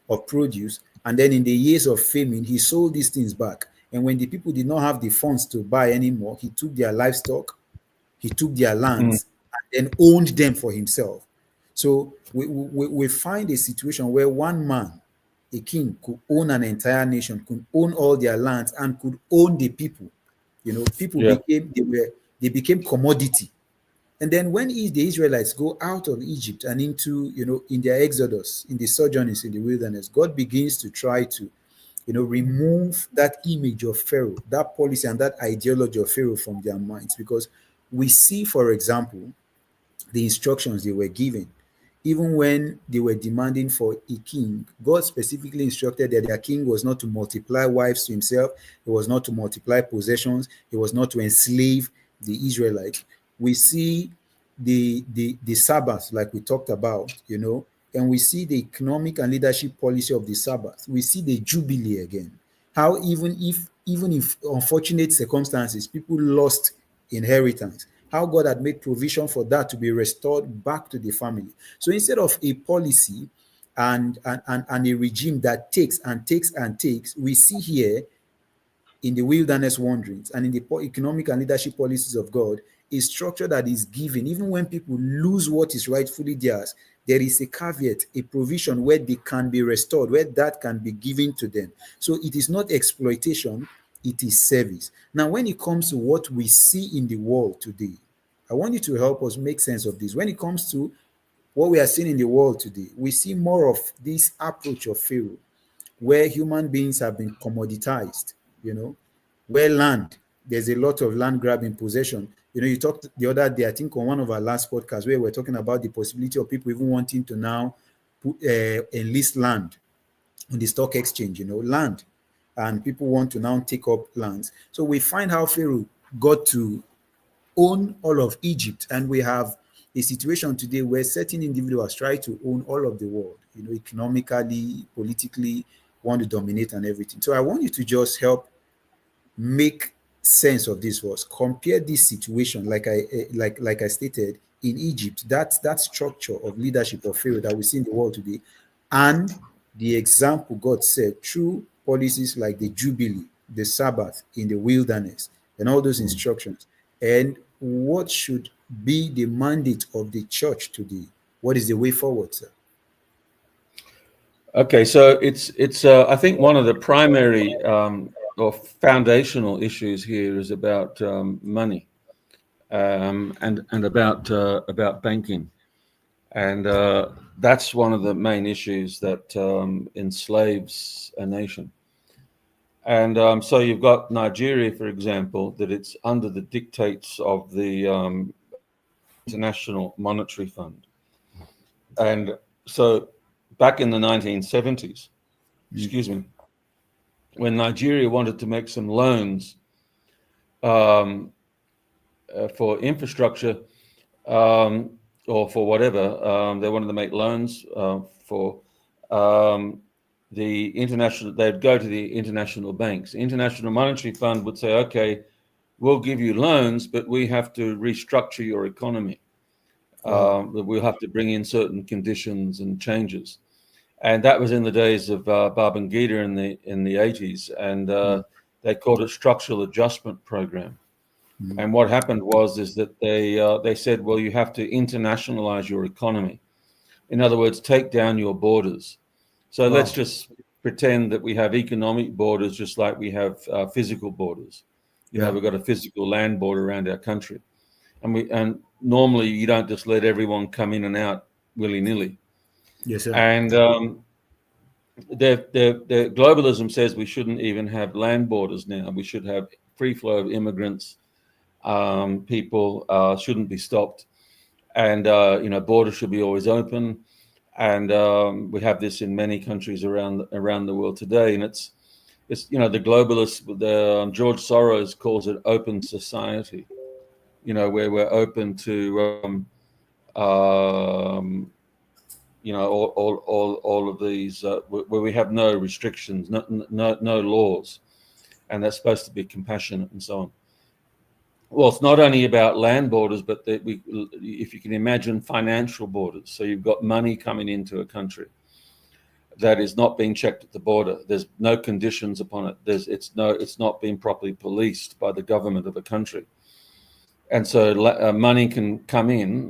of produce, and then in the years of famine, he sold these things back. And when the people did not have the funds to buy anymore, he took their livestock, he took their mm, lands, and then owned them for himself. So we find a situation where one man, a king, could own an entire nation, could own all their lands, and could own the people. People yeah, became commodity. And then when the Israelites go out of Egypt and into, in their exodus, in the sojournings in the wilderness, God begins to try to, remove that image of Pharaoh, that policy and that ideology of Pharaoh from their minds. Because we see, for example, the instructions they were given. Even when they were demanding for a king, God specifically instructed that their king was not to multiply wives to himself, it was not to multiply possessions, it was not to enslave the Israelites. We see the Sabbath, like we talked about, and we see the economic and leadership policy of the Sabbath, we see the Jubilee again. How even if unfortunate circumstances, people lost inheritance, how God had made provision for that to be restored back to the family. So instead of a policy and a regime that takes and takes and takes, we see here in the wilderness wanderings and in the economic and leadership policies of God, a structure that is given, even when people lose what is rightfully theirs, there is a caveat, a provision where they can be restored, where that can be given to them. So it is not exploitation, it is service. Now, when it comes to what we see in the world today, I want you to help us make sense of this. When it comes to what we are seeing in the world today, we see more of this approach of Pharaoh, where human beings have been commoditized, where there's a lot of land grabbing possession. You talked the other day, I think on one of our last podcasts, where we're talking about the possibility of people even wanting to now enlist land on the stock exchange, land. And people want to now take up lands. So we find how Pharaoh got to own all of Egypt. And we have a situation today where certain individuals try to own all of the world, economically, politically, want to dominate and everything. So I want you to just help make sense of this for us. Compare this situation, like I stated, in Egypt, that structure of leadership of Pharaoh that we see in the world today, and the example God set through policies like the Jubilee, the Sabbath in the wilderness, and all those instructions. And what should be the mandate of the church today? What is the way forward, sir? Okay, so it's I think one of the primary or foundational issues here is about money and about banking, and that's one of the main issues that enslaves a nation. And so you've got Nigeria, for example, that it's under the dictates of the International Monetary Fund. And so back in the 1970s, excuse me, when Nigeria wanted to make some loans for infrastructure or for whatever, they wanted to make loans for the international, they'd go to the international banks. The International Monetary Fund would say, okay, we'll give you loans, but we have to restructure your economy. We'll have to bring in certain conditions and changes. And that was in the days of Babangida in the 80s, and they called it structural adjustment program. And what happened is that they said, well, you have to internationalize your economy. In other words, take down your borders. So let's just pretend that we have economic borders just like we have physical borders. We've got a physical land border around our country. And normally you don't just let everyone come in and out willy-nilly. Yes, sir. And the globalism says we shouldn't even have land borders now. We should have free flow of immigrants. People shouldn't be stopped. And, borders should be always open. And we have this in many countries around the world today. And it's the globalists, George Soros calls it open society, where we're open to, all of these, where we have no restrictions, no laws, and that's supposed to be compassionate and so on. Well, it's not only about land borders, but if you can imagine financial borders. So you've got money coming into a country that is not being checked at the border. There's no conditions upon it. It's not being properly policed by the government of a country. And so money can come in,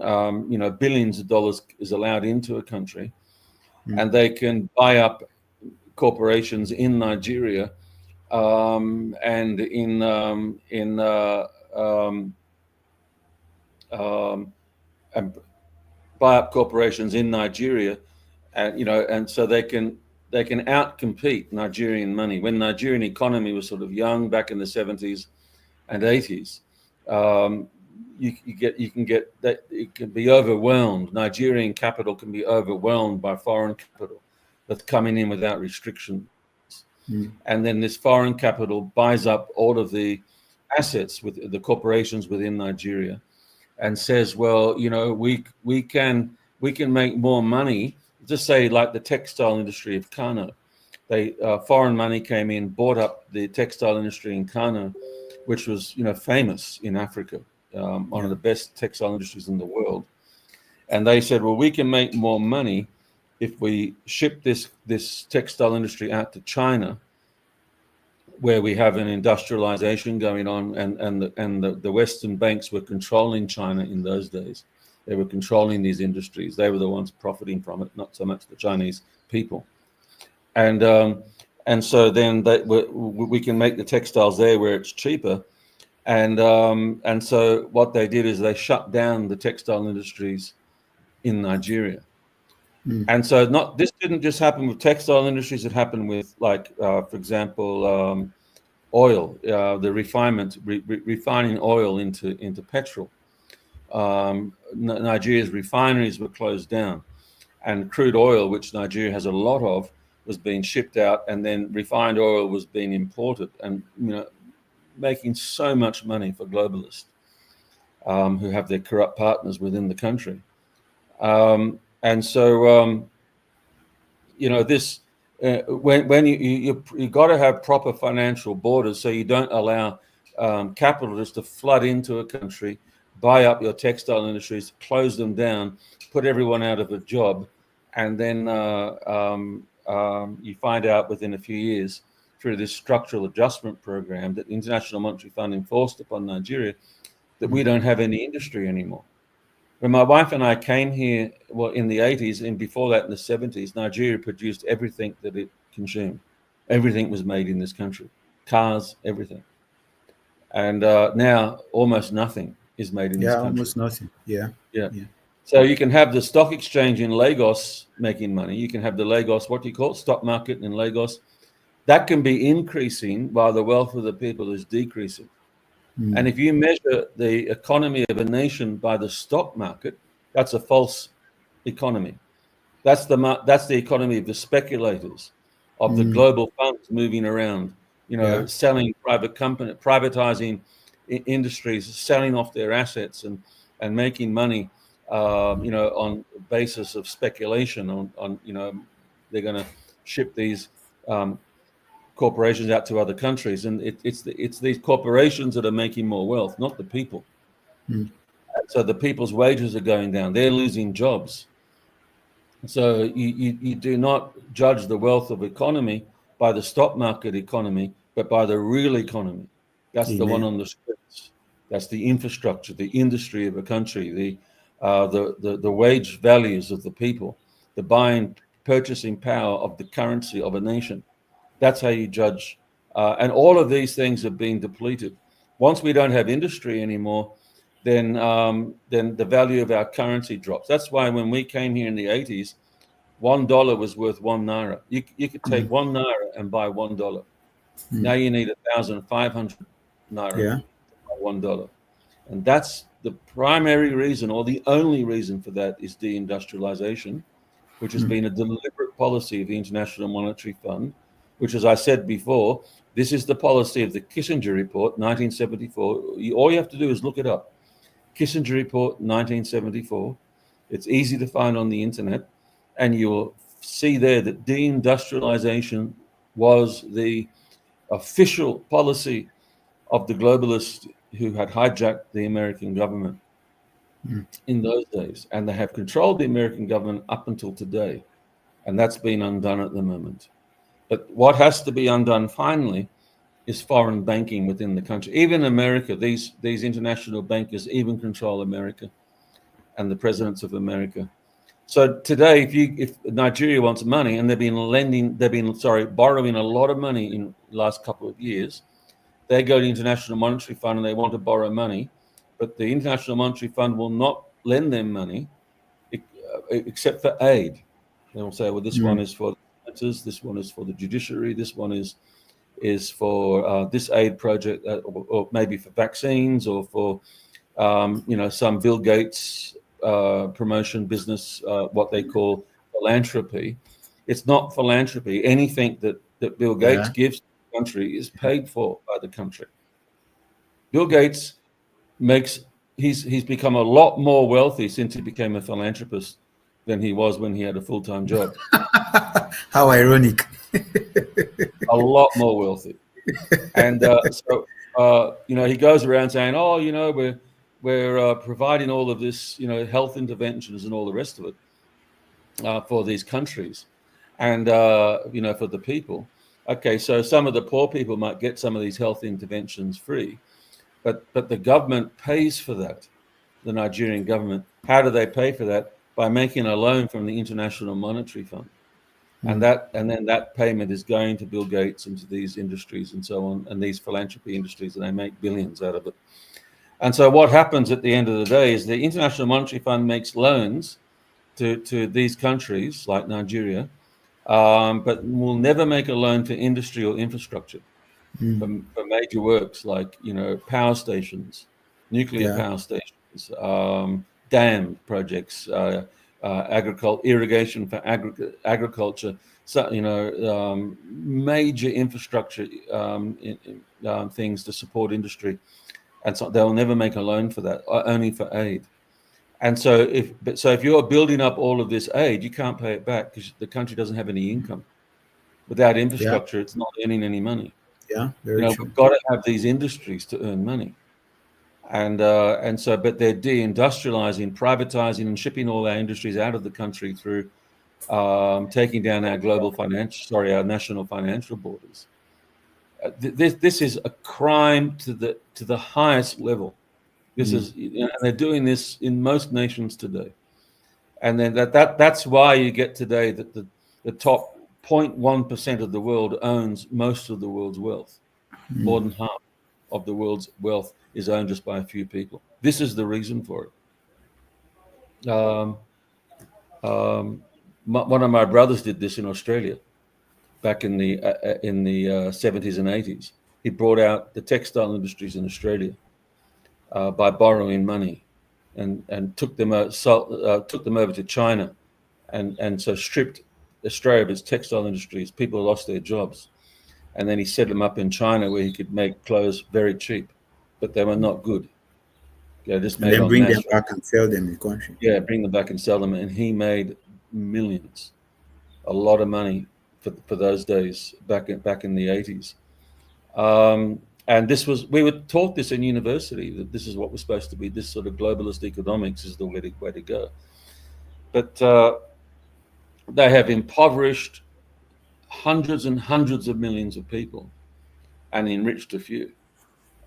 billions of dollars is allowed into a country, and they can buy up corporations in Nigeria and and buy up corporations in Nigeria, and so they can outcompete Nigerian money. When Nigerian economy was sort of young back in the 70s and 80s, you can get that it can be overwhelmed. Nigerian capital can be overwhelmed by foreign capital that's coming in without restrictions. And then this foreign capital buys up all of the assets with the corporations within Nigeria, and says, well, we can make more money just say like the textile industry of Kano. They foreign money came in, bought up the textile industry in Kano, which was famous in Africa, one of the best textile industries in the world. And they said, well, we can make more money if we ship this textile industry out to China, where we have an industrialization going on, and the Western banks were controlling China in those days. They were controlling these industries. They were the ones profiting from it, not so much the Chinese people. And so then we can make the textiles there where it's cheaper. And so what they did is they shut down the textile industries in Nigeria. And so this didn't just happen with textile industries. It happened with, like, for example, oil, the refining oil into petrol. Nigeria's refineries were closed down, and crude oil, which Nigeria has a lot of, was being shipped out, and then refined oil was being imported, and making so much money for globalists who have their corrupt partners within the country. And so this when you got to have proper financial borders, so you don't allow capitalists to flood into a country, buy up your textile industries, close them down, put everyone out of a job, and then you find out within a few years through this structural adjustment program that the International Monetary Fund enforced upon Nigeria that we don't have any industry anymore. When my wife and I came here, well, in the 80s, and before that in the 70s, Nigeria produced everything that it consumed. Everything was made in this country, cars, everything. And now almost nothing is made in this country. Almost nothing. Yeah. So you can have the stock exchange in Lagos making money. You can have the Lagos, stock market in Lagos. That can be increasing while the wealth of the people is decreasing. And if you measure the economy of a nation by the stock market, that's a false economy. That's the economy of the speculators, of the global funds moving around, selling privatizing industries, selling off their assets and making money, on basis of speculation on they're going to ship these corporations out to other countries, and it's these corporations that are making more wealth, not the people. So the people's wages are going down; they're losing jobs. So you do not judge the wealth of economy by the stock market economy, but by the real economy. That's the one on the streets. That's the infrastructure, the industry of a country, the wage values of the people, the purchasing power of the currency of a nation. That's how you judge. And all of these things are being depleted. Once we don't have industry anymore, then the value of our currency drops. That's why when we came here in the 80s, $1 was worth 1 naira. You could take 1 naira and buy $1. Now you need 1,500 naira to buy $1. And that's the primary reason, or the only reason for that, is deindustrialization, which has been a deliberate policy of the International Monetary Fund, which, as I said before, this is the policy of the Kissinger Report, 1974. All you have to do is look it up. Kissinger Report, 1974. It's easy to find on the internet, and you'll see there that deindustrialization was the official policy of the globalists who had hijacked the American government in those days. And they have controlled the American government up until today. And that's been undone at the moment. But what has to be undone finally is foreign banking within the country. Even America, these international bankers even control America and the presidents of America. So today, if Nigeria wants money, and they've been borrowing a lot of money in the last couple of years, they go to the International Monetary Fund and they want to borrow money, but the International Monetary Fund will not lend them money except for aid. They will say, well, this one is for this one is for the judiciary, this one is for this aid project, or maybe for vaccines, or for some Bill Gates promotion business, what they call philanthropy. It's not philanthropy. Anything that Bill Gates gives to the country is paid for by the country. Bill Gates he's become a lot more wealthy since he became a philanthropist than he was when he had a full-time job. How ironic. A lot more wealthy. And he goes around saying, "Oh, we're providing all of this, health interventions and all the rest of it for these countries, and for the people." Okay, so some of the poor people might get some of these health interventions free, but the government pays for that. The Nigerian government. How do they pay for that? By making a loan from the International Monetary Fund. And then that payment is going to Bill Gates and to these industries and so on, and these philanthropy industries, and they make billions out of it. And so what happens at the end of the day is the International Monetary Fund makes loans to these countries like Nigeria, but will never make a loan for industry or infrastructure, for major works like power stations, nuclear power stations, dam projects, irrigation for agriculture, so, major infrastructure things to support industry, and so they'll never make a loan for that, only for aid. And so if you're building up all of this aid, you can't pay it back because the country doesn't have any income. Without infrastructure, it's not earning any money. Yeah, very true. We've got to have these industries to earn money. And so, but they're deindustrializing, privatizing, and shipping all our industries out of the country through taking down our our national financial borders. This is a crime to the highest level. This is, and they're doing this in most nations today. And then that's why you get today that the top 0.1% of the world owns most of the world's wealth. More than half of the world's wealth is owned just by a few people. This is the reason for it. One of my brothers did this in Australia back in the 70s and 80s. He brought out the textile industries in Australia by borrowing money, and took them over to China, and so stripped Australia of its textile industries. People lost their jobs. And then he set them up in China where he could make clothes very cheap, but they were not good. Just made and then on bring mass. them back and sell them in the country. Yeah, bring them back and sell them. And he made millions, a lot of money for those days back in the 80s. And we were taught this in university, that this is what we're supposed to be. This sort of globalist economics is the way to go. But they have impoverished hundreds and hundreds of millions of people and enriched a few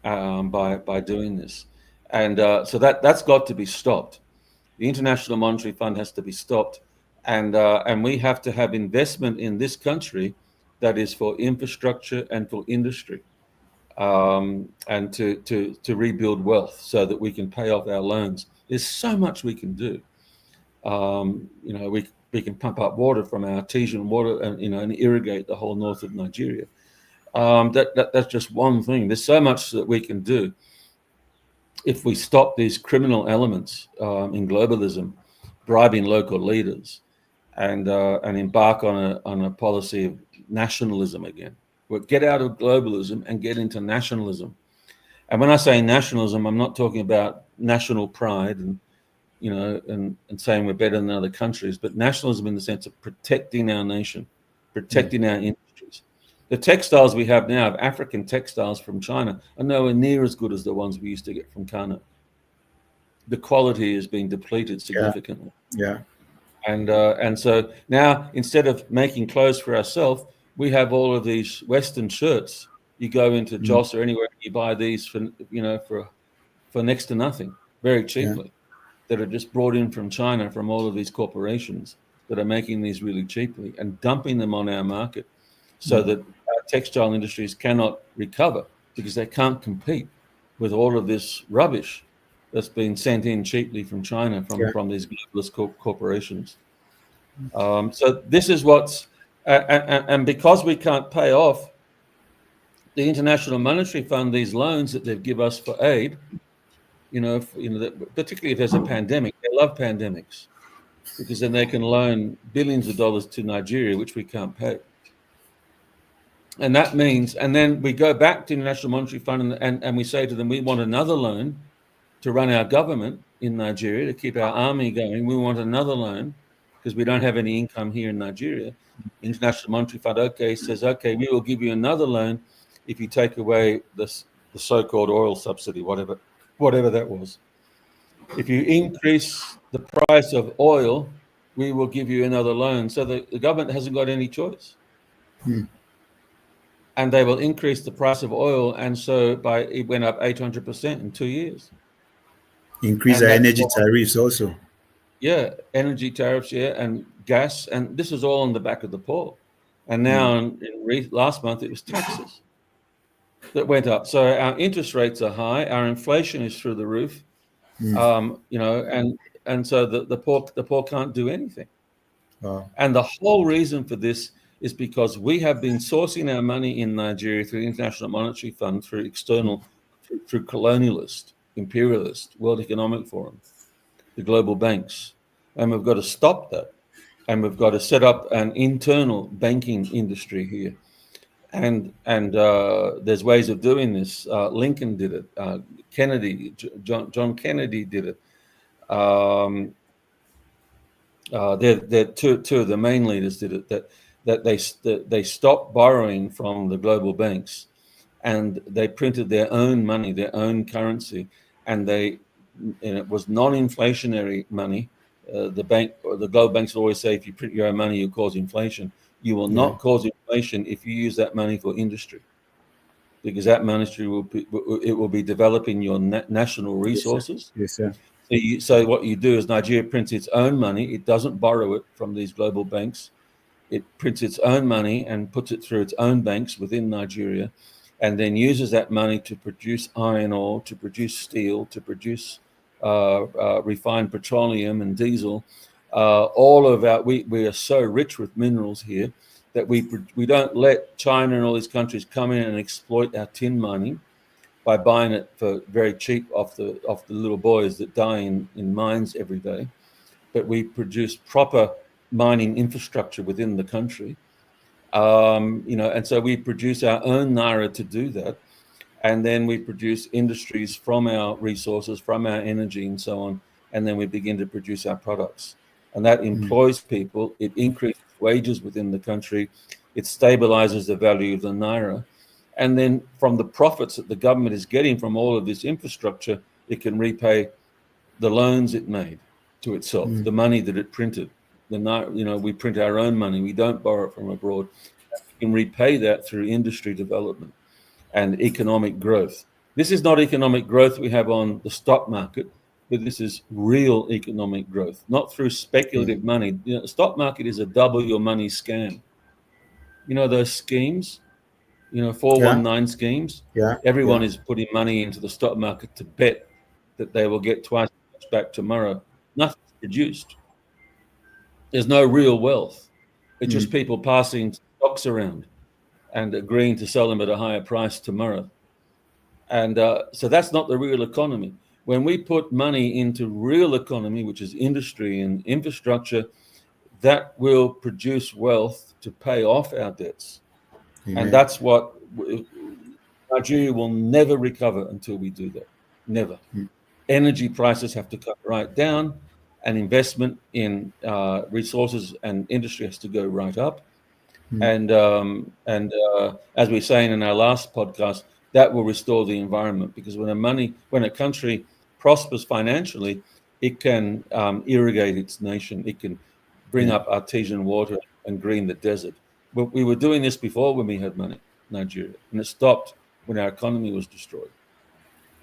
by doing this. And so that's got to be stopped. The International Monetary Fund has to be stopped. And we have to have investment in this country that is for infrastructure and for industry, and to rebuild wealth so that we can pay off our loans. There's so much we can do. We can pump up water from our artesian water and irrigate the whole north of Nigeria. That's just one thing. There's so much that we can do if we stop these criminal elements in globalism, bribing local leaders, and embark on a policy of nationalism again. We'll get out of globalism and get into nationalism. And when I say nationalism, I'm not talking about national pride and saying we're better than other countries, but nationalism in the sense of protecting our nation, protecting our industries. The textiles we have now, African textiles from China, are nowhere near as good as the ones we used to get from Kano. The quality is being depleted significantly. Yeah. And so now, instead of making clothes for ourselves, we have all of these Western shirts. You go into Joss or anywhere, you buy these for next to nothing, very cheaply. That are just brought in from China, from all of these corporations that are making these really cheaply and dumping them on our market, so that our textile industries cannot recover because they can't compete with all of this rubbish that's been sent in cheaply from China from these globalist corporations. So this is what's and because we can't pay off the International Monetary Fund these loans that they've give us for aid. Particularly if there's a pandemic, they love pandemics because then they can loan billions of dollars to Nigeria, which we can't pay. And that means, and then we go back to the International Monetary Fund and we say to them, we want another loan to run our government in Nigeria, to keep our army going. We want another loan because we don't have any income here in Nigeria. International Monetary Fund, okay, says, okay, we will give you another loan if you take away this, the so-called oil subsidy, whatever that was. If you increase the price of oil, we will give you another loan. So the government hasn't got any choice. And they will increase the price of oil, and so it went up 800% in 2 years. Increase And our that's energy tariffs also. Yeah, energy tariffs, yeah, and gas, and this is all on the back of the poor. And now, last month, it was taxes that went up. So our interest rates are high, our inflation is through the roof, and so the poor can't do anything. And the whole reason for this is because we have been sourcing our money in Nigeria through the International Monetary Fund, through through colonialist, imperialist, World Economic Forum, the global banks, and we've got to stop that, and we've got to set up an internal banking industry here, and there's ways of doing this. Lincoln did it. John Kennedy did it. They're two of the main leaders did it. That they stopped borrowing from the global banks, and they printed their own money, their own currency, and it was non-inflationary money. The global banks always say, if you print your own money, you cause inflation. You will not cause inflation if you use that money for industry, because that money will be developing your national resources. Yes, sir. So what you do is Nigeria prints its own money. It doesn't borrow it from these global banks. It prints its own money and puts it through its own banks within Nigeria, and then uses that money to produce iron ore, to produce steel, to produce refined petroleum and diesel. We are so rich with minerals here that we don't let China and all these countries come in and exploit our tin mining by buying it for very cheap off the little boys that die in mines every day. But we produce proper mining infrastructure within the country, and so we produce our own naira to do that, and then we produce industries from our resources, from our energy, and so on, and then we begin to produce our products, and that employs people. It increases wages within the country. It stabilizes the value of the naira. And then from the profits that the government is getting from all of this infrastructure, it can repay the loans it made to itself, the money that it printed. We print our own money. We don't borrow it from abroad. We can repay that through industry development and economic growth. This is not economic growth we have on the stock market, but this is real economic growth, not through speculative money. The stock market is a double your money scam. You know those schemes? 419 schemes. Everyone is putting money into the stock market to bet that they will get twice as much back tomorrow. Nothing's produced. There's no real wealth. It's just people passing stocks around and agreeing to sell them at a higher price tomorrow. And so that's not the real economy. When we put money into real economy, which is industry and infrastructure, that will produce wealth to pay off our debts. Amen. And that's what Nigeria will never recover until we do that. Never. Energy prices have to come right down, and investment in resources and industry has to go right up. And as we were saying in our last podcast, that will restore the environment, because when a country prospers financially, it can irrigate its nation. It can bring up artesian water and green the desert. But we were doing this before when we had money, Nigeria, and it stopped when our economy was destroyed.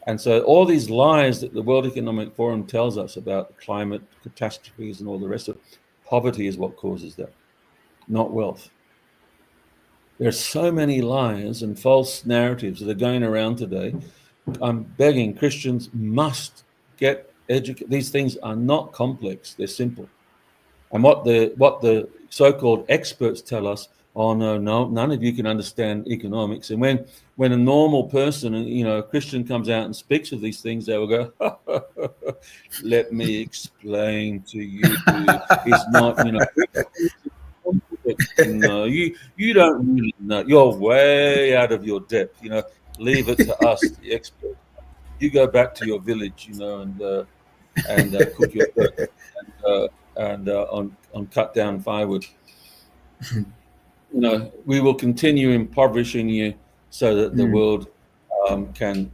And so all these lies that the World Economic Forum tells us about climate catastrophes and all the rest of it, poverty is what causes that, not wealth. There are so many lies and false narratives that are going around today. I'm begging Christians must get educated. These things are not complex, they're simple. And what the so-called experts tell us, oh no, none of you can understand economics. And when a normal person, a Christian comes out and speaks of these things, they will go, let me explain to you. It's not, you don't really know. You're way out of your depth. Leave it to us, the experts. You go back to your village, and cook your bread cut down firewood. We will continue impoverishing you so that the world can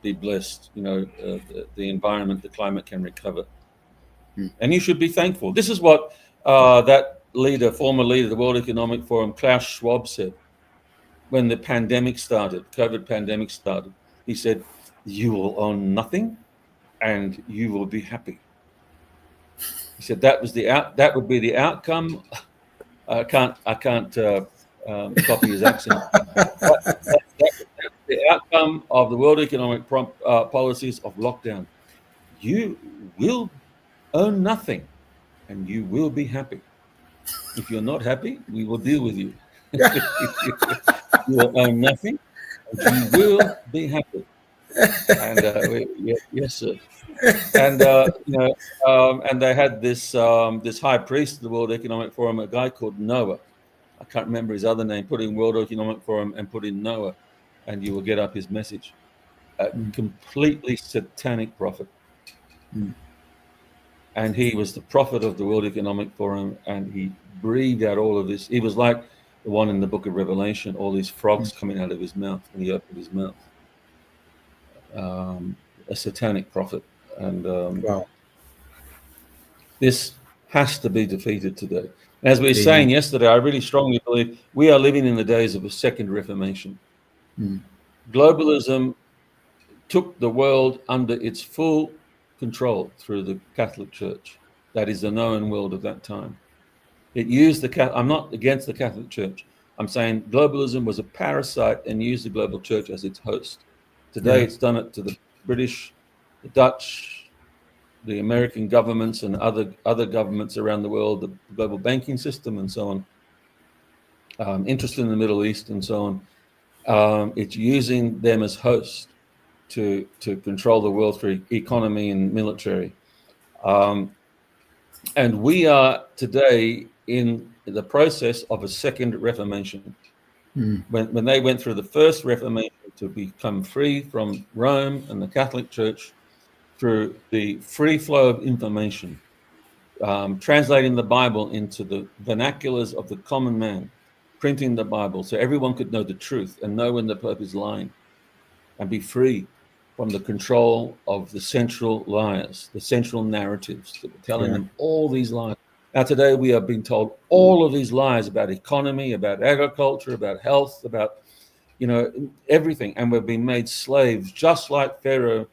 be blessed. The environment, the climate can recover, and you should be thankful. This is what that former leader of the World Economic Forum, Klaus Schwab, said when the pandemic started. COVID pandemic started. He said, "You will own nothing, and you will be happy." He said that would be the outcome. I can't copy his accent. That's the outcome of the World Economic policies of lockdown. You will own nothing, and you will be happy. If you're not happy, we will deal with you. You will own nothing, and you will be happy. And yes, sir. And and they had this high priest of the World Economic Forum, a guy called Noah. I can't remember his other name. Put in World Economic Forum and put in Noah, and you will get up his message. A completely satanic prophet. And he was the prophet of the World Economic Forum, and he breathed out all of this. He was like the one in the book of Revelation, all these frogs coming out of his mouth when he opened his mouth. A satanic prophet. And Wow. this has to be defeated today. As we were saying yesterday, I really strongly believe we are living in the days of a second Reformation. Globalism took the world under its full control through the Catholic Church. That is the known world of that time. It used I'm not against the Catholic Church. I'm saying globalism was a parasite and used the global church as its host. Today, it's done it to the British, the Dutch, the American governments, and other governments around the world, the global banking system, and so on. Interest in the Middle East, and so on. It's using them as hosts to control the world through economy and military. And we are today in the process of a second Reformation. When they went through the first Reformation to become free from Rome and the Catholic Church through the free flow of information, translating the Bible into the vernaculars of the common man, printing the Bible so everyone could know the truth and know when the Pope is lying, and be free from the control of the central liars, the central narratives that were telling them all these lies. Now, today we are being told all of these lies about economy, about agriculture, about health, about, everything. And we're being made slaves, just like Pharaoh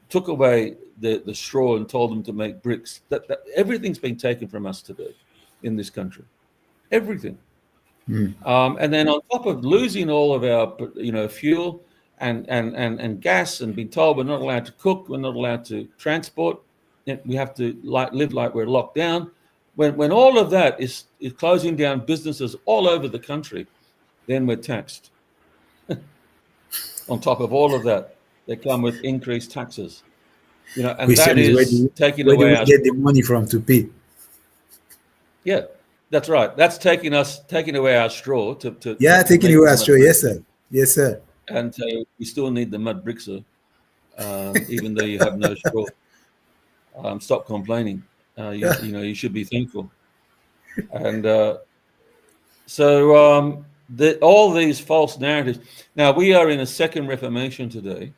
took away the straw and told them to make bricks. That everything's been taken from us today in this country. Everything. And then on top of losing all of our, fuel and gas, and being told we're not allowed to cook, we're not allowed to transport, we have to live like we're locked down. When all of that is closing down businesses all over the country, then we're taxed. On top of all of that, they come with increased taxes. And Question that is taking where away do we get the money from to pay? Yeah, that's right. That's taking away our straw to taking away our straw. Yes, sir. Yes, sir. And we still need the mud bricks, even though you have no straw. Stop complaining. You should be thankful. And so all these false narratives. Now we are in a second Reformation today,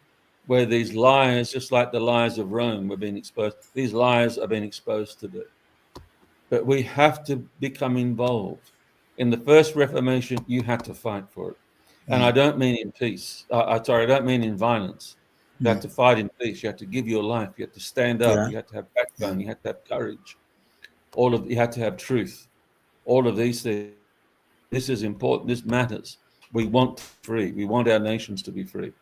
where these lies, just like the lies of Rome, were being exposed. These lies are being exposed today. But we have to become involved. In the first Reformation, you had to fight for it. And I don't mean in peace. I don't mean in violence. You have to fight in peace. You have to give your life. You have to stand up. You have to have backbone. You have to have courage. You have to have truth. All of these things. This is important. This matters. We want free. We want our nations to be free.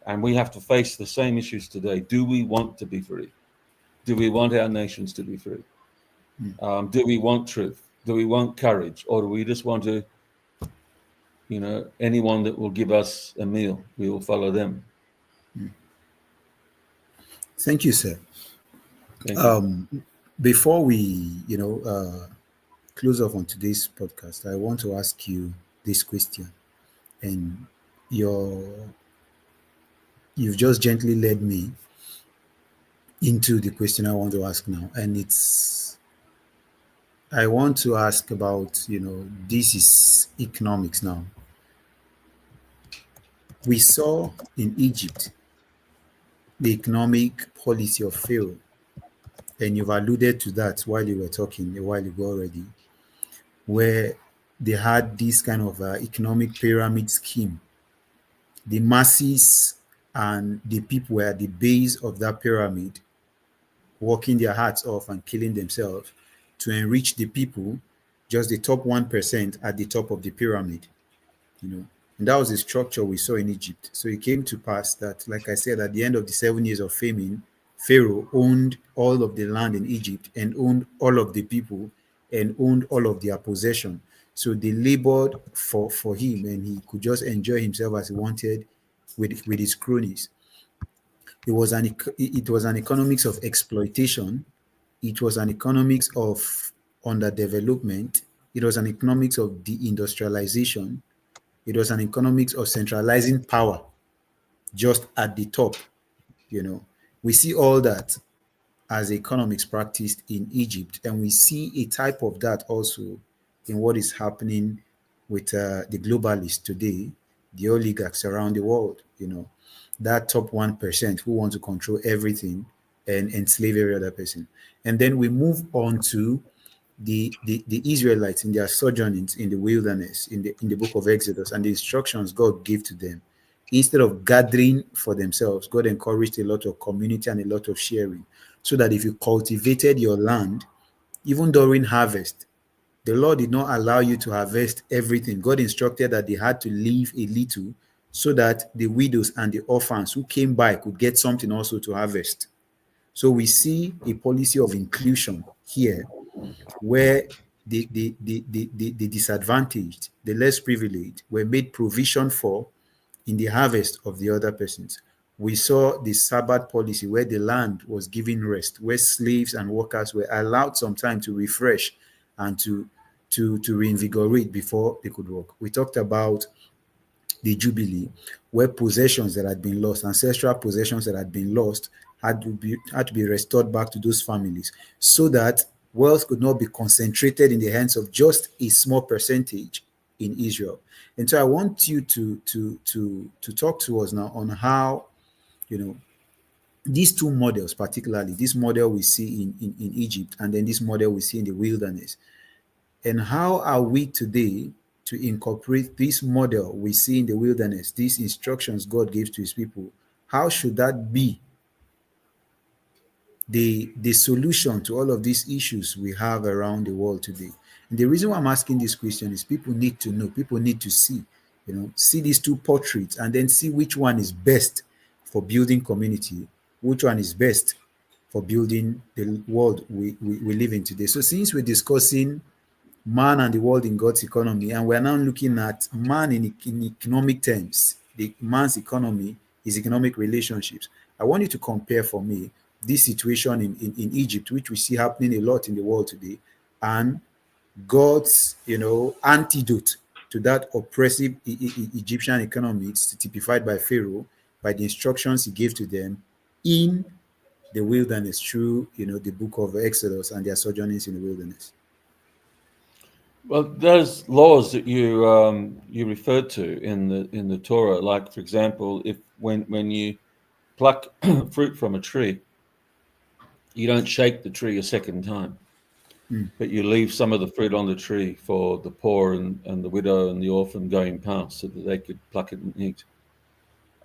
And we have to face the same issues today. Do we want to be free? Do we want our nations to be free? Do we want truth? Do we want courage? Or do we just want to, anyone that will give us a meal, we will follow them? Thank you, sir. Thank you. Before we, close off on today's podcast, I want to ask you this question. And you've just gently led me into the question I want to ask now. And it's, I want to ask about, this is economics now. We saw in Egypt the economic policy of Pharaoh, and you've alluded to that while you were talking a while ago already, where they had this kind of economic pyramid scheme. The masses and the people were at the base of that pyramid, working their hearts off and killing themselves to enrich the people, just the top 1% at the top of the pyramid, you know. And that was the structure we saw in Egypt. So it came to pass that, like I said, at the end of the 7 years of famine, Pharaoh owned all of the land in Egypt and owned all of the people and owned all of their possession. So they labored for him, and he could just enjoy himself as he wanted with his cronies. It was an economics of exploitation. It was an economics of underdevelopment. It was an economics of deindustrialization. It was an economics of centralizing power just at the top. We see all that as economics practiced in Egypt, and we see a type of that also in what is happening with the globalists today, the oligarchs around the world. That top 1% who want to control everything and enslave every other person. And then we move on to the Israelites in their sojournings in the wilderness, in the book of Exodus, and the instructions God gave to them. Instead of gathering for themselves, God encouraged a lot of community and a lot of sharing, so that if you cultivated your land, even during harvest, the Lord did not allow you to harvest everything. God instructed that they had to leave a little, so that the widows and the orphans who came by could get something also to harvest. So we see a policy of inclusion here, where the disadvantaged, the less privileged, were made provision for in the harvest of the other persons. We saw the Sabbath policy, where the land was given rest, where slaves and workers were allowed some time to refresh and to reinvigorate before they could work. We talked about the Jubilee, where possessions that had been lost, ancestral possessions that had been lost, had to be restored back to those families, so that wealth could not be concentrated in the hands of just a small percentage in Israel. And so I want you to talk to us now on how, these two models, particularly this model we see in Egypt, and then this model we see in the wilderness, and how are we today to incorporate this model we see in the wilderness, these instructions God gives to his people? How should that be the solution to all of these issues we have around the world today? And the reason why I'm asking this question is people need to know, people need to see these two portraits, and then see which one is best for building community, which one is best for building the world we live in today. So since we're discussing man and the world in God's economy, and we're now looking at man in economic terms, the man's economy, his economic relationships, I want you to compare for me this situation in Egypt, which we see happening a lot in the world today, and God's antidote to that oppressive Egyptian economy, typified by Pharaoh, by the instructions he gave to them in the wilderness through the book of Exodus and their sojournings in the wilderness. Well, those laws that you referred to in the Torah, like for example, if when you pluck fruit from a tree, you don't shake the tree a second time, but you leave some of the fruit on the tree for the poor and the widow and the orphan going past, so that they could pluck it and eat.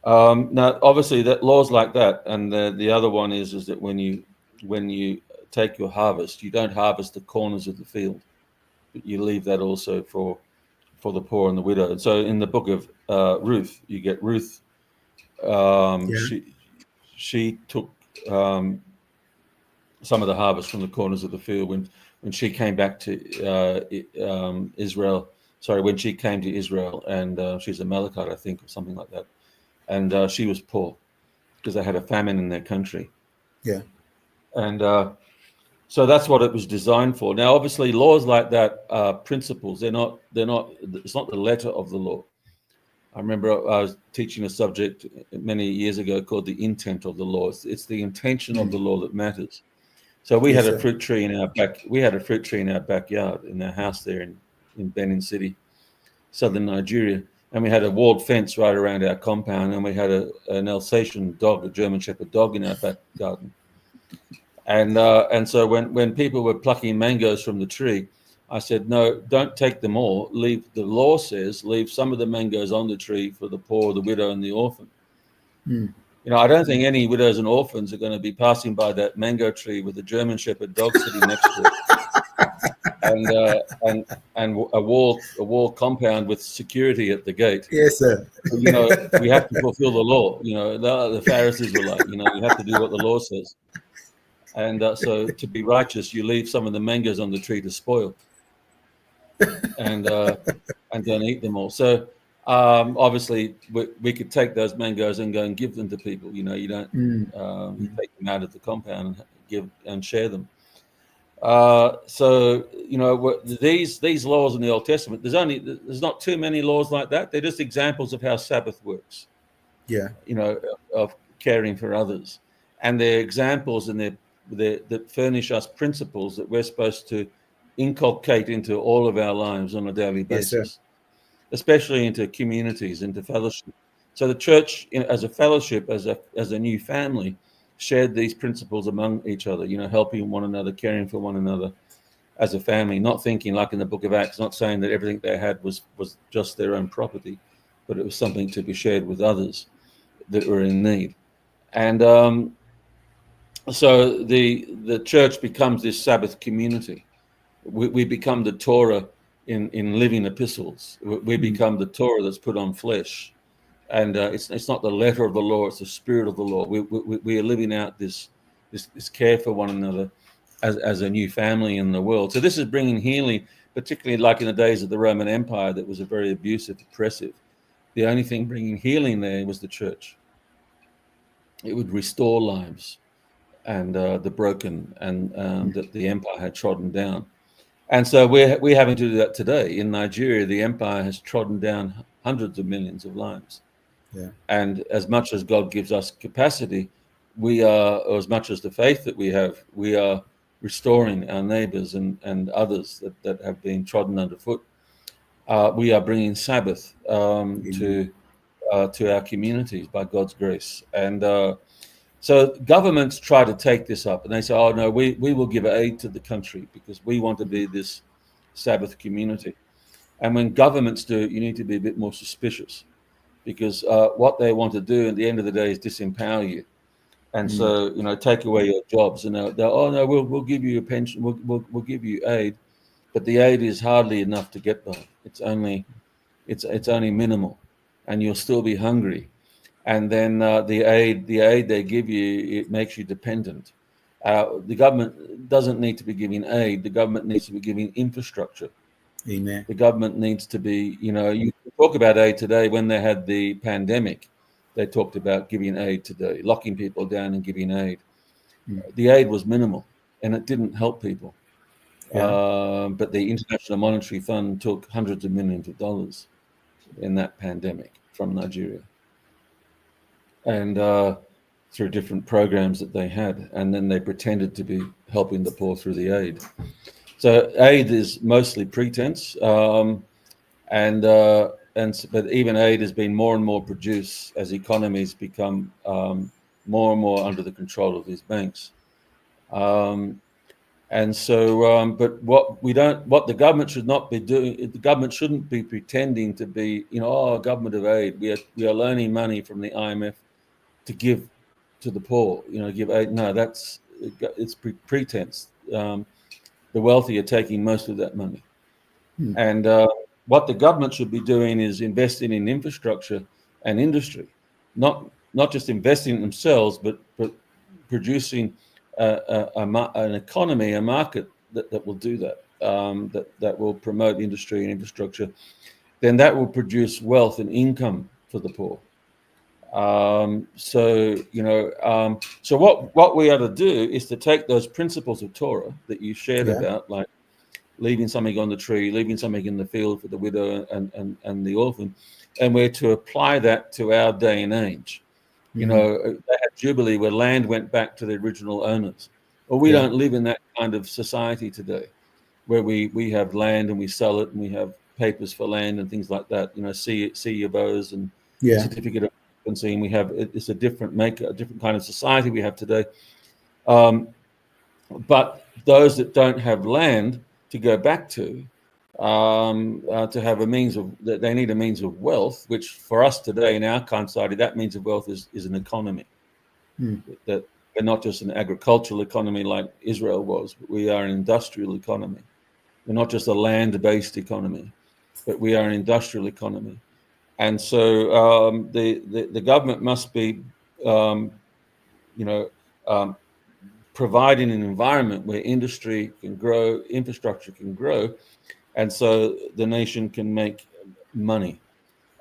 Now, obviously, that laws like that, and the other one is that when you take your harvest, you don't harvest the corners of the field, but you leave that also for the poor and the widow. And so, in the book of Ruth, you get Ruth. Yeah. She took some of the harvest from the corners of the field when she came back to Israel. Sorry, when she came to Israel, and she's a Amalekite, I think, or something like that. And she was poor because they had a famine in their country. Yeah. And so that's what it was designed for. Now, obviously, laws like that are principles. They're not. It's not the letter of the law. I remember I was teaching a subject many years ago called the intent of the law. It's the intention of the law that matters. So we Yes, had a sir. fruit tree in our back. We had a fruit tree in our backyard in our house there in Benin City, southern Nigeria, and we had a walled fence right around our compound, and we had an Alsatian dog, a German Shepherd dog, in our back garden. And so when people were plucking mangoes from the tree, I said, no, don't take them all. Leave. The law says leave some of the mangoes on the tree for the poor, the widow, and the orphan. Mm. I don't think any widows and orphans are going to be passing by that mango tree with a German Shepherd dog sitting next to it, and a wall compound with security at the gate. Yes, sir. We have to fulfill the law. The Pharisees were like, you have to do what the law says. And so to be righteous, you leave some of the mangoes on the tree to spoil, and don't eat them all. So obviously, we could take those mangoes and go and give them to people. You don't you take them out of the compound and give and share them. So these laws in the Old Testament, there's not too many laws like that. They're just examples of how Sabbath works. Yeah. Of caring for others, and they're examples, and that furnish us principles that we're supposed to inculcate into all of our lives on a daily Yes, sir. basis, especially into communities, into fellowship. So the church, as a fellowship, as a new family, shared these principles among each other. Helping one another, caring for one another, as a family. Not thinking like in the Book of Acts, not saying that everything they had was just their own property, but it was something to be shared with others that were in need. And so the church becomes this Sabbath community. We become the Torah in living epistles. We become the Torah that's put on flesh. And it's not the letter of the law, it's the spirit of the law. We are living out this care for one another as a new family in the world. So this is bringing healing, particularly like in the days of the Roman Empire that was a very abusive, oppressive. The only thing bringing healing there was the church. It would restore lives and the broken and that the empire had trodden down. And so we're having to do that today. In Nigeria, the empire has trodden down hundreds of millions of lives. Yeah. And as much as God gives us capacity, or as much as the faith that we are restoring our neighbors and others that have been trodden underfoot. We are bringing Sabbath to our communities by God's grace. And so governments try to take this up, and they say, oh, no, we will give aid to the country because we want to be this Sabbath community. And when governments do it, you need to be a bit more suspicious, because what they want to do at the end of the day is disempower you. And so, take away your jobs. And they'll oh, no, we'll give you a pension, we'll give you aid. But the aid is hardly enough to get by. It's only minimal, and you'll still be hungry. And then the aid they give you, it makes you dependent. The government doesn't need to be giving aid. The government needs to be giving infrastructure. Amen. The government needs to be, you talk about aid today. When they had the pandemic, they talked about giving aid today, locking people down and giving aid. The aid was minimal, and it didn't help people. Yeah. But the International Monetary Fund took hundreds of millions of dollars in that pandemic from Nigeria, and through different programs that they had, and then they pretended to be helping the poor through the aid. So aid is mostly pretense, but even aid has been more and more produced as economies become more and more under the control of these banks. And so, but what the government should not be doing, the government shouldn't be pretending to be, a government of aid. We are loaning money from the IMF to give to the poor, give aid. No, it's pretense. The wealthy are taking most of that money. And what the government should be doing is investing in infrastructure and industry, not just investing in themselves, but producing an economy, a market that will do that, that will promote industry and infrastructure. Then that will produce wealth and income for the poor. So what we are to do is to take those principles of Torah that you shared about, like leaving something on the tree, leaving something in the field for the widow and the orphan, and we're to apply that to our day and age. They had Jubilee where land went back to the original owners. Well, we Yeah. don't live in that kind of society today, where we have land and we sell it, and we have papers for land and things like that. CFOs and Yeah. certificate of occupancy, and we have it's a different a different kind of society we have today. But those that don't have land to go back to have a means of that they need a means of wealth, which for us today in our kind of society, that means of wealth is an economy. That we're not just an agricultural economy like Israel was, but we are an industrial economy. We're not just a land-based economy, but we are an industrial economy. And so the government must be, providing an environment where industry can grow, infrastructure can grow, and so the nation can make money.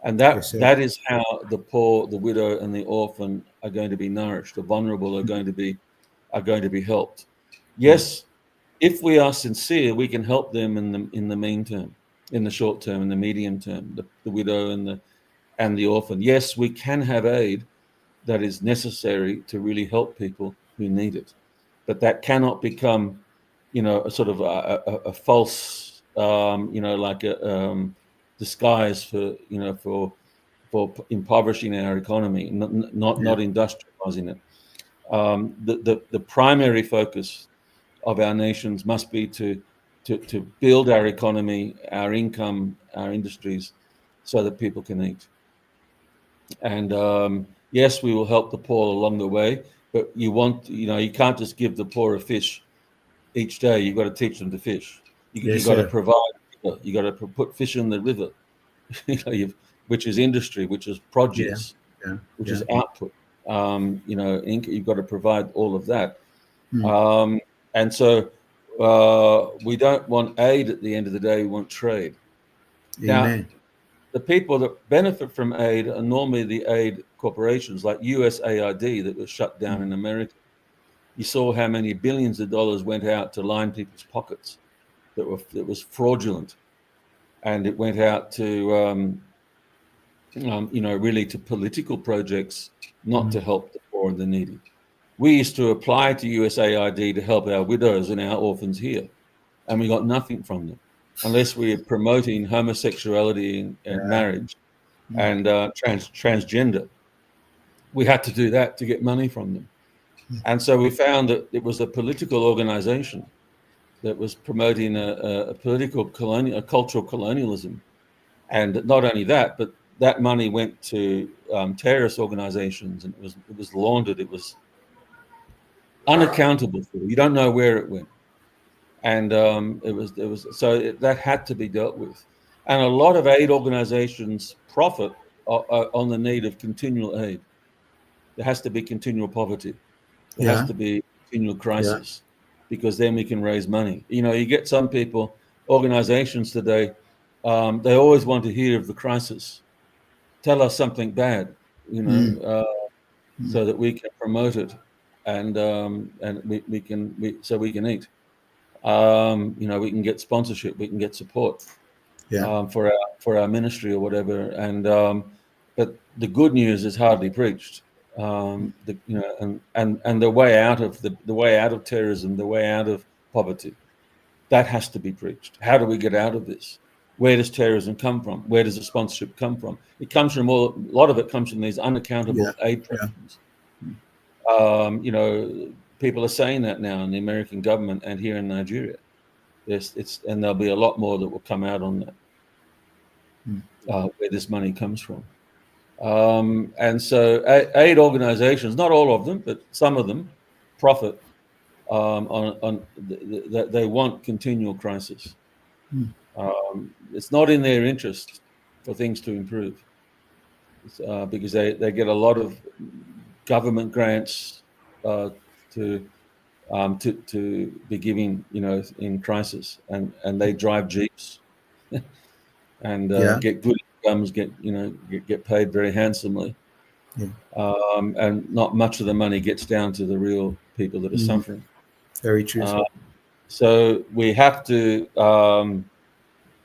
And Yes, sir. that is how the poor, the widow, and the orphan are going to be nourished. The vulnerable are going to be helped. Yes, if we are sincere, we can help them in the mean term, in the short term, in the medium term, the widow and the orphan. Yes, we can have aid that is necessary to really help people who need it, but that cannot become, a sort of a false, like a disguise for impoverishing our economy, not industrializing it. The primary focus of our nations must be to build our economy, our income, our industries, so that people can eat. And yes, we will help the poor along the way, but you can't just give the poor a fish each day. You've got to teach them to fish. Yes, You got to sir. provide. You got to put fish in the river, which is industry, which is Yeah. produce, Yeah. which Yeah. is output. You've got to provide all of that. Mm. And so we don't want aid at the end of the day. We want trade. Now, Amen. the people that benefit from aid are normally the aid corporations like USAID that was shut down in America. You saw how many billions of dollars went out to line people's pockets that was fraudulent. And it went out to, really to political projects, not to help the poor and the needy. We used to apply to USAID to help our widows and our orphans here, and we got nothing from them unless we are promoting homosexuality and Yeah. marriage and transgender. We had to do that to get money from them. And so we found that it was a political organization that was promoting a cultural colonialism. And not only that, but that money went to terrorist organizations, and it was laundered. It was unaccountable for. You don't know where it went, and that had to be dealt with. And a lot of aid organizations profit on the need of continual aid. There has to be continual poverty. There has Yeah. to be continual Yeah. crisis, because then we can raise money. You get some people, organizations today, they always want to hear of the crisis. Tell us something bad, so that we can promote it, and so we can eat. We can get sponsorship, we can get support Yeah. for our ministry or whatever. But the good news is hardly preached. And the way out of the way out of terrorism, the way out of poverty, that has to be preached. How do we get out of this? Where does terrorism come from? Where does the sponsorship come from? It comes from a lot of it comes from these unaccountable Yeah. aid Yeah. programs. People are saying that now in the American government and here in Nigeria. And there'll be a lot more that will come out on that, where this money comes from. And so aid organizations, not all of them, but some of them, profit they want continual crisis. It's not in their interest for things to improve, because they get a lot of government grants to be giving, in crisis, and they drive jeeps and Yeah. get good incomes, get paid very handsomely, Yeah. and not much of the money gets down to the real people that are suffering. Very true, sir. So we have to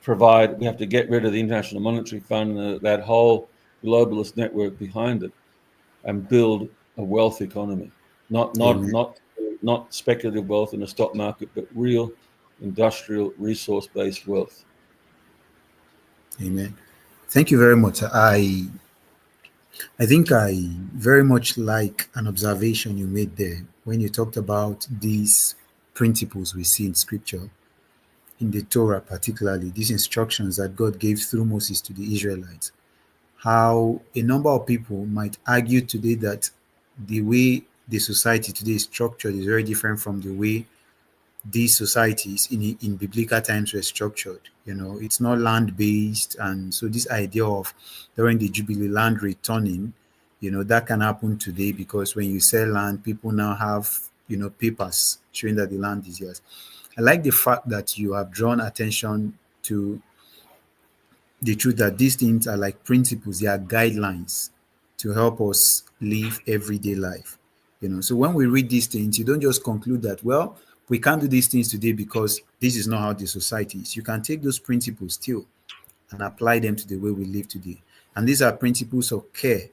we have to get rid of the International Monetary Fund, that whole globalist network behind it, and build a wealth economy, not Amen. not speculative wealth in the stock market, but real industrial resource-based wealth. Amen. Thank you very much. I think I very much like an observation you made there when you talked about these principles we see in scripture, in the Torah particularly, these instructions that God gave through Moses to the Israelites. How a number of people might argue today that the way the society today is structured is very different from the way these societies in biblical times were structured. It's not land based, and so this idea of during the Jubilee land returning, that can happen today because when you sell land, people now have papers showing that the land is yours. I like the fact that you have drawn attention to the truth that these things are like principles, they are guidelines to help us live everyday life. So when we read these things, you don't just conclude that, well, we can't do these things today because this is not how the society is. You can take those principles still and apply them to the way we live today. And these are principles of care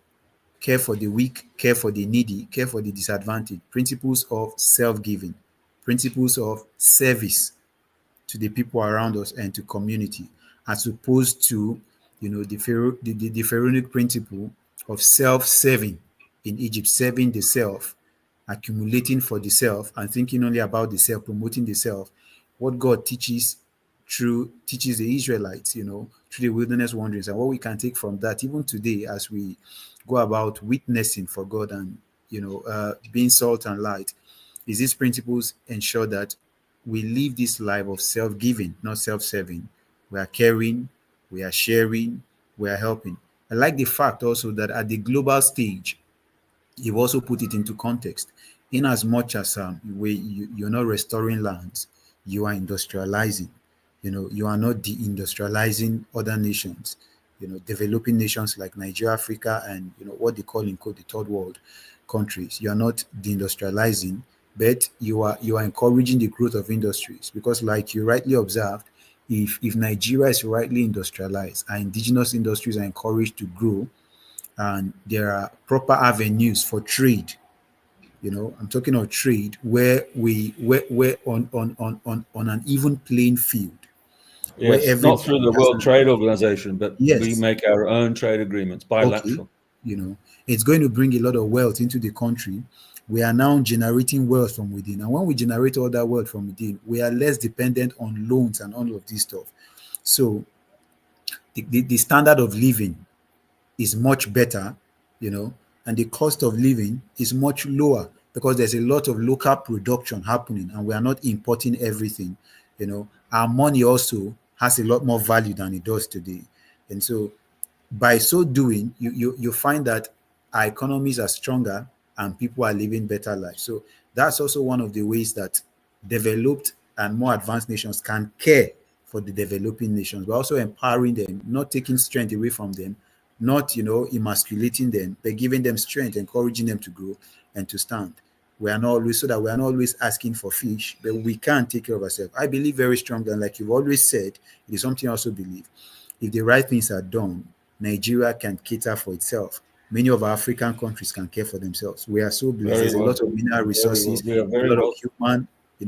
for the weak, care for the needy, care for the disadvantaged, principles of self-giving, principles of service to the people around us and to community, as opposed to the pharaonic principle of self-serving in Egypt, serving the self, accumulating for the self, and thinking only about the self, promoting the self. What God teaches the Israelites, through the wilderness wanderings, and what we can take from that even today as we go about witnessing for God and being salt and light, is these principles ensure that we live this life of self-giving, not self-serving. We are caring, we are sharing, we are helping. I like the fact also that at the global stage, you've also put it into context. In as much as you're not restoring lands, you are industrializing. You are not deindustrializing other nations. Developing nations like Nigeria, Africa, and what they call in quote the third world countries. You are not deindustrializing, but you are encouraging the growth of industries, because, like you rightly observed, if Nigeria is rightly industrialized, our indigenous industries are encouraged to grow, and there are proper avenues for trade. I'm talking of trade where we're on an even playing field, where Yes, not through everybody the has World Trade Organization, but we yes, make our own trade agreements, okay, bilateral. it's going to bring a lot of wealth into the country. We are now generating wealth from within, and when we generate all that wealth from within, we are less dependent on loans and all of this stuff. So the standard of living is much better, and the cost of living is much lower because there's a lot of local production happening and we are not importing everything. Our money also has a lot more value than it does today. And so by so doing, you find that our economies are stronger and people are living better lives. So that's also one of the ways that developed and more advanced nations can care for the developing nations. We're also empowering them, not taking strength away from them, not emasculating them, but giving them strength, encouraging them to grow and to stand. We are not always so that we are not always asking for fish, but we can take care of ourselves. I believe very strongly, and like you've always said, it is something I also believe. If the right things are done, Nigeria can cater for itself. Many of our African countries can care for themselves. We are so blessed. Very There's a well. lot of mineral Very well. resources, We are a very lot of well.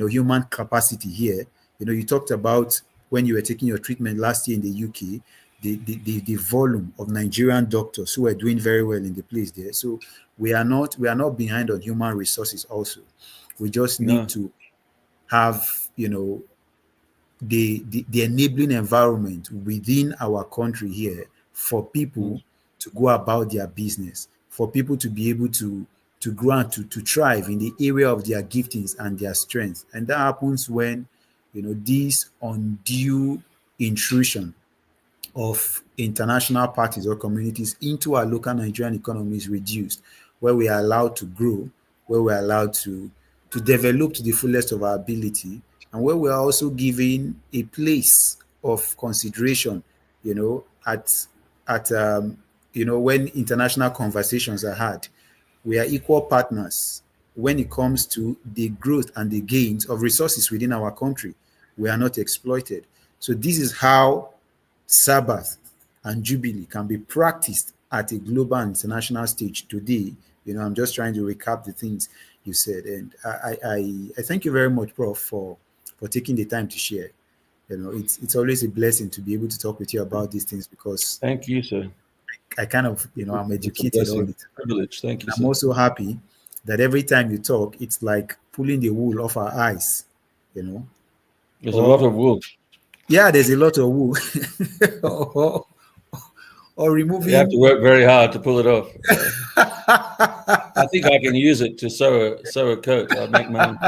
human capacity here. You talked about when you were taking your treatment last year in the UK, the volume of Nigerian doctors who are doing very well in the place there. So we are not behind on human resources also. We just need No. to have the enabling environment within our country here for Mm. people to go about their business, for people to be able to grow and to thrive in the area of their giftings and their strengths. And that happens when this undue intrusion of international parties or communities into our local Nigerian economy is reduced, where we are allowed to grow, where we're allowed to develop to the fullest of our ability, and where we are also given a place of consideration, at when international conversations are had. We are equal partners when it comes to the growth and the gains of resources within our country. We are not exploited. So this is how Sabbath and Jubilee can be practiced at a global and international stage today. I'm just trying to recap the things. you said. And I thank you very much, Prof, for taking the time to share. You know, it's always a blessing to be able to talk with you about these things, because Thank you, sir. I kind of, you know, I'm It's a educated all blessing, the time. privilege. Thank you, I'm sir. also happy that every time you talk, it's like pulling the wool off our eyes, you know. There's a lot Or of wool. yeah, there's a lot of wool. or, or You have to removing. work very hard to pull it off. I think I can use it to sew a coat. I'll make my own.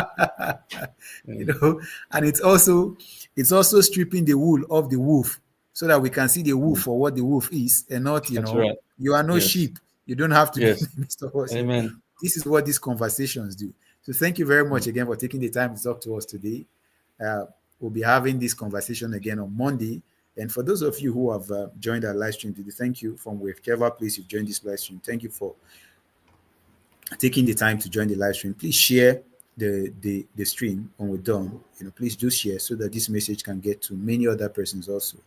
You Yeah, know, and it's also stripping the wool of the wolf, so that we can see the wolf for what the wolf is, and not, that's right. you are no Yes. sheep, you don't have to be Yes. Mr. Horse. Amen. This is what these conversations do. So thank you very much again for taking the time to talk to us today. uh, we'll be having this conversation again on Monday. And for those of you who have joined our live stream today, thank you from whichever place you've joined this live stream. Thank you for taking the time to join the live stream. Please share the stream when we're done. Please do share, so that this message can get to many other persons also.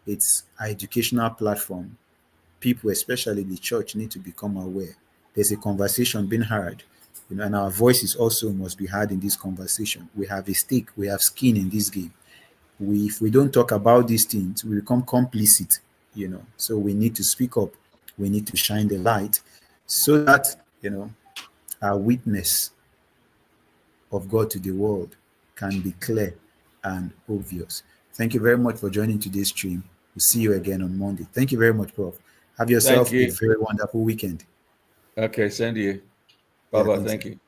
It's an educational platform. People, especially the church, need to become aware. There's a conversation being heard, and our voices also must be heard in this conversation. We have a stake, we have skin in this game. If we don't talk about these things, we become complicit. So we need to speak up. We need to shine the light, so that our witness of God to the world can be clear and obvious. Thank you very much for joining today's stream. We'll see you again on Monday. Thank you very much, Prof. Have Thank yourself a you. very wonderful weekend. Okay, send to you. Yeah, Bye-bye. thanks. Thank you.